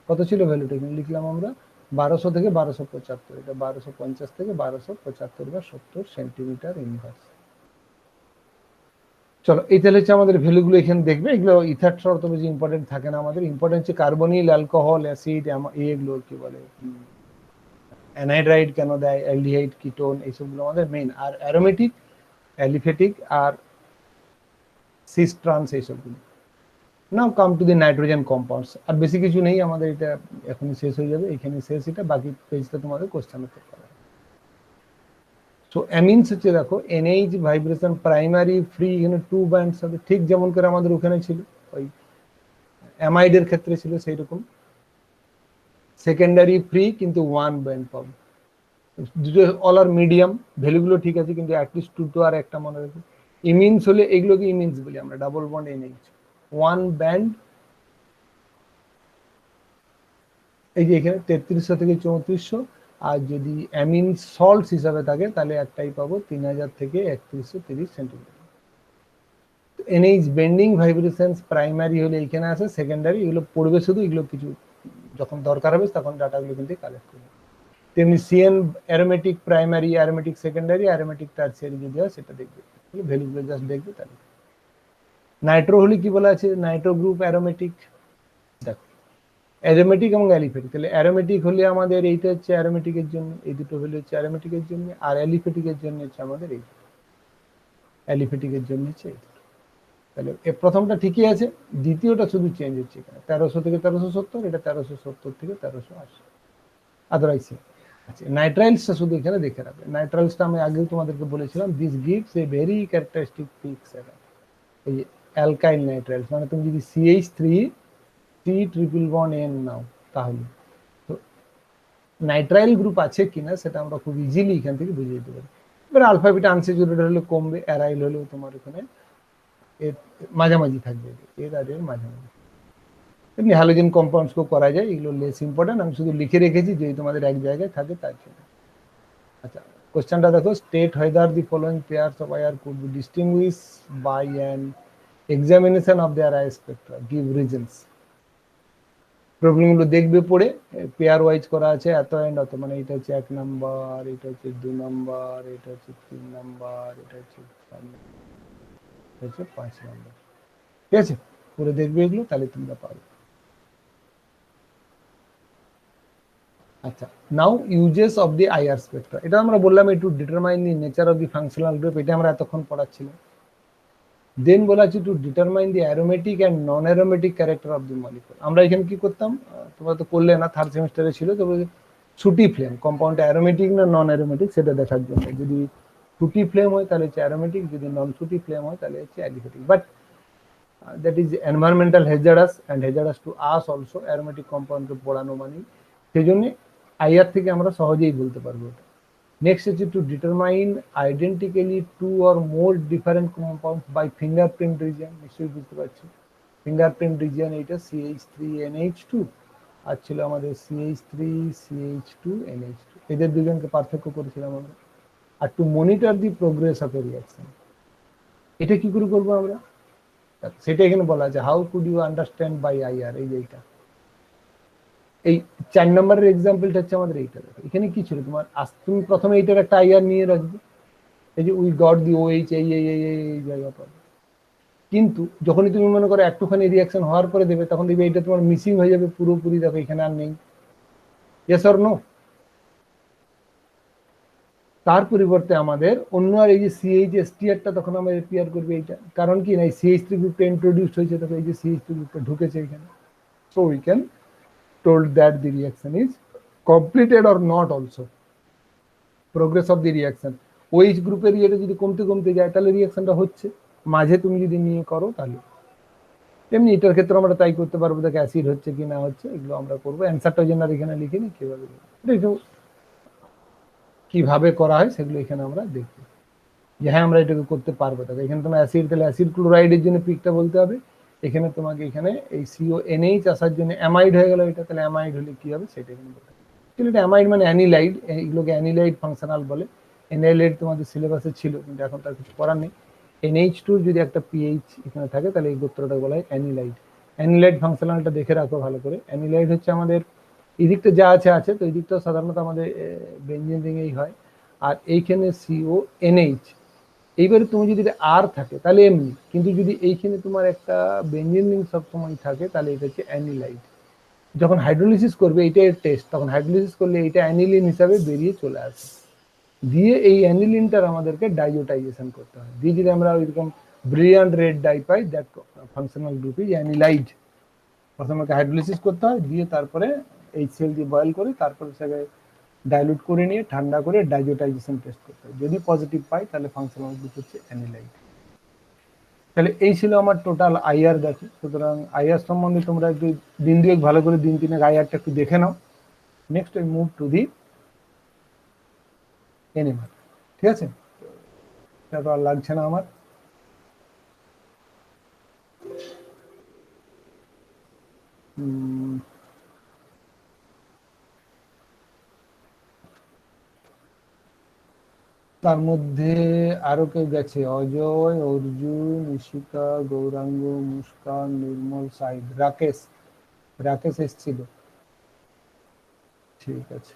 কত ছিল ভ্যালুটা এখানে লিখলাম আমরা 1200 থেকে 1275, এটা 1250 থেকে 1275 বা 70 সেন্টিমিটার ইনভার্স। চলো এই তাহলে হচ্ছে আমাদের ভ্যালুগুলো এখানে দেখবে, এগুলো ইথার অত বেশি ইম্পর্টেন্ট থাকে না আমাদের, ইম্পর্টেন্ট হচ্ছে কার্বনিল, অ্যালকোহল, অ্যাসিড, এগুলো কি বলে অ্যানাইড্রাইড কেন দেয়, অ্যালডিহাইড, কিটোন, এইসবগুলো আমাদের মেইন। আর অ্যারোমেটিক, অ্যালিফেটিক আর সিস ট্রান্স এইসবগুলো। Now come to the nitrogen compounds. আর বেশি কিছু নেই আমাদের, এটা এখনই শেষ হয়ে যাবে, এখানে শেষ, এটা বাকি পেজটা তোমাদের কোশ্চেন করতে পারে। সো অ্যামিনস হচ্ছে দেখো এনএইচ ভাইব্রেশন প্রাইমারি ফ্রি, এখানে 2 ব্যান্ডস হবে, ঠিক যেমন করে আমাদের ওখানে ছিল ওই অ্যামাইডের ক্ষেত্রে ছিল সেই রকম। সেকেন্ডারি ফ্রি কিন্তু 1 ব্যান্ড পাবো। দুটো অল আর মিডিয়াম, ভ্যালুগুলো ঠিক আছে, কিন্তু অ্যাটলিস্ট 2 আর একটা মনে রাখবে। ইমিনস হলে এগুলোকে ইমিনস বলি আমরা, ডাবল বন্ড এনএইচ, 1 ব্যান্ড। এই যে এখানে 3300 থেকে 3400, আর যদি অ্যামিন সল্টস হিসাবে থাকে তাহলে একটাই পাবো 3000 থেকে 3130 centimetre. NH bending vibrations primary হলে এইখানে আসে, সেকেন্ডারি এগুলো পড়বে শুধু, এগুলো কিছু যখন দরকার হবে তখন ডাটাগুলো কিন্তু কালেক্ট করবে। তেমনি CN aromatic primary, aromatic secondary, aromatic tertiary যদি হয় সেটা দেখবে, ভ্যালুগুলো জাস্ট দেখবে তাহলে। নাইট্রো হলে কি বলা আছে, নাইট্রো গ্রুপ অ্যারোমেটিক, দেখো অ্যারোমেটিক এবং অ্যালিফেটিক। তাহলে অ্যারোমেটিক হলে আমাদের এইটা হচ্ছে অ্যারোমেটিকের জন্য, এই দুটো হলে হচ্ছে অ্যারোমেটিকের জন্য, আর অ্যালিফেটিকের জন্য হচ্ছে আমাদের এই, অ্যালিফেটিকের জন্য হচ্ছে এই। তাহলে প্রথমটা ঠিকই আছে, দ্বিতীয়টা শুধু চেঞ্জ হচ্ছে এখানে, 1300 থেকে 1370, এটা 1370 থেকে 1380, আদারওয়াইজ। আচ্ছা, নাইট্রাইলসটা শুধু এখানে দেখে রাখবে। নাইট্রাইলসটা আমি আগেও তোমাদেরকে বলেছিলাম, this gives a very characteristic picture. এই অ্যালকাইল নাইট্রাইলস মানে তুমি যদি CH3 ট্রিপল বন্ড N নাও তাহলে তো নাইট্রাইল গ্রুপ আছে কিনা সেটা আমরা খুব ইজিলি এখান থেকে বুঝে যেতে পারি। এবার আলফা বিটা আনস্যাচুরেটেড হলে কমবে, অ্যারাইল হলেও তোমার এখানে এর মাঝামাঝি থাকবে, এর আর এর মাঝামাঝি। এমনি হ্যালোজেন কম্পাউন্ডসকেও করা যায়, এগুলো লেস ইম্পর্টেন্ট, আমি শুধু লিখে রেখেছি যে তোমাদের এক জায়গায় থাকে তার জন্য। আচ্ছা, কোশ্চেনটা দেখো, state whether the following pairs of IR could be distinguish by an examination of their I spectra, give reasons. প্রবলেমগুলো দেখবে পড়ে, পেয়ার ওয়াইজ করা আছে, এত এন্ড অত, মানে এটা হচ্ছে 1 নাম্বার, এটা হচ্ছে 2 নাম্বার, এটা হচ্ছে 3 নাম্বার, এটা হচ্ছে 4 নাম্বার, এটা হচ্ছে 5 নাম্বার। ঠিক আছে, পুরো দেখবে এগুলো, তাহলে তোমরা পারবে। আচ্ছা, now uses of the IR spectra, এটা আমরা বললাম to determine the nature of the functional group, এটা আমরা এতক্ষণ পড়াচ্ছিলাম। দেন বলা আছে to determine the aromatic and non aromatic character of the molecule. আমরা এখানে কি করতাম, তোমরা তো করলে না, থার্ড সেমিস্টারে ছিল, তবে ছুটি ফ্লেম কম্পাউন্ড অ্যারোমেটিক না নন অ্যারোমেটিক সেটা দেখার জন্য, যদি ছুটি ফ্লেম হয় তাহলে হচ্ছে অ্যারোমেটিক, যদি নন ছুটি ফ্লেম হয় তাহলে হচ্ছে aliphatic. But that is environmental hazardous and hazardous to us also, aromatic কম্পাউন্ডকে পড়ানো মানে, সেই জন্য আইআর থেকে আমরা সহজেই বলতে পারবো এটা। নেক্সট হচ্ছে to determine identically 2 or more different compounds by fingerprint region, নিশ্চয়ই বুঝতে পারছি ফিঙ্গারপ্রিন্ট রিজিয়ন এইটা CH3NH2, আর ছিল আমাদের CH3CH2NH2, এদের দুজনকে পার্থক্য করেছিলাম আমরা। আর to monitor the progress of a reaction, এটা কি করে করবো আমরা, সেটা এখানে বলা আছে, how could you understand by IR, এই যে এইটা, এই 4 নম্বরের এক্সাম্পলটা হচ্ছে আমাদের এইটা। দেখো এখানে কি ছিল তোমার, তুমি প্রথমে এইটার একটা আইআর নিয়ে রাখবে, এই যে উই গট দি OH এই জায়গা পাবে, কিন্তু যখনই তুমি মনে করো একটুখানি রিয়াকশন হওয়ার পরে দেবে, তখন দেখবে এইটা তোমার মিসিং হয়ে যাবে পুরোপুরি, দেখো এখানে আর নেই। Yes or no? তার পরিবর্তে আমাদের অন্য আর এই যে CHSTRটা তখন আমরা পেয়ার করবে এইটা, কারণ কি না এই CH3 গ্রুপটা ইন্ট্রোডিউসড হয়েছে, তখন এই যে CH3 গ্রুপটা ঢুকেছে এখানে, so we can told that the reaction is completed or not also, progress of the reaction। OH গ্রুপের ইয়েটা যদি কমতে কমতে যায় তাহলে রিয়াকশনটা হচ্ছে, মাঝে তুমি যদি নিয়ে করো তাহলে। তেমনি এটার ক্ষেত্রে আমরা তাই করতে পারবো, দেখো অ্যাসিড হচ্ছে কি না হচ্ছে, এগুলো আমরা করবো। অ্যান্সারটা যেন এখানে লিখে নিই, কিভাবে কিভাবে করা হয় সেগুলো এখানে আমরা দেখবো, যে হ্যাঁ আমরা এটাকে করতে পারবো। দেখো এখানে তোমার অ্যাসিড, তাহলে অ্যাসিড ক্লোরাইডের জন্য পিকটা বলতে হবে, এখানে তোমাকে এখানে এই CONH আসার জন্য অ্যামাইড হয়ে গেল এটা, তাহলে অ্যামাইড হলে কি হবে সেটা এখানে বলতে হবে। এটা অ্যামাইড মানে অ্যানিলাইড, এগুলোকে অ্যানিলাইড ফাংশনাল বলে। অ্যানিলাইড তোমাদের সিলেবাসে ছিল, কিন্তু এখন তার কিছু করার নেই। NH2 যদি একটা PH এখানে থাকে তাহলে এই গোত্রটা বলা হয় অ্যানিলাইড। অ্যানিলাইড ফাংশনালটা দেখে রাখো ভালো করে। অ্যানিলাইড হচ্ছে আমাদের এই দিকটা যা আছে আছে, তো এই দিকটা সাধারণত আমাদের বেঞ্জিন রিংয়েই হয়, আর এইখানে CONH। এইবারে তুমি যদি আর থাকে তাহলে এমনি, কিন্তু যদি এইখানে তোমার একটা বেঞ্জিন রিং সবসময় থাকে তাহলে এটা হচ্ছে অ্যানিলাইড। যখন হাইড্রোলিসিস করবে এইটা এর টেস্ট, তখন হাইড্রোলিসিস করলে এইটা অ্যানিলিন হিসাবে বেরিয়ে চলে আসে, দিয়ে এই অ্যানিলিনটার আমাদেরকে ডাইজোটাইজেশন করতে হয়, দিয়ে যদি আমরা ওইরকম ব্রিলিয়ান্ট রেড ডাই পাই, that functional group is anilide. প্রথমে হাইড্রোলিসিস করতে হয়, দিয়ে তারপরে HCl দিয়ে বয়েল করে তারপরে সেটাকে ডাইলুট করে নিয়ে ঠান্ডা করে ডাইজোটাইজেশন টেস্ট করতে হবে। যদি পজিটিভ পাই তাহলে ফাংশনাল গ্রুপ হচ্ছে অ্যানিলাইড। তাহলে এই ছিল আমার টোটাল আইআর ব্যাচে। সুতরাং আইআর সম্বন্ধে তোমরা একটু দিন দুয়েক ভালো করে দিন তিনেক আইআরটা একটু দেখে নাও। Next I move to the NMR. ঠিক আছে, এটা তো আর লাগছে না আমার। তার মধ্যে আরো কেউ গেছে, অজয়, অর্জুন, ইশিকা, গৌরাঙ্গ, মুস্কান, নির্মল, সাইদ, রাকেশ। রাকেশ এসেছিল, ঠিক আছে।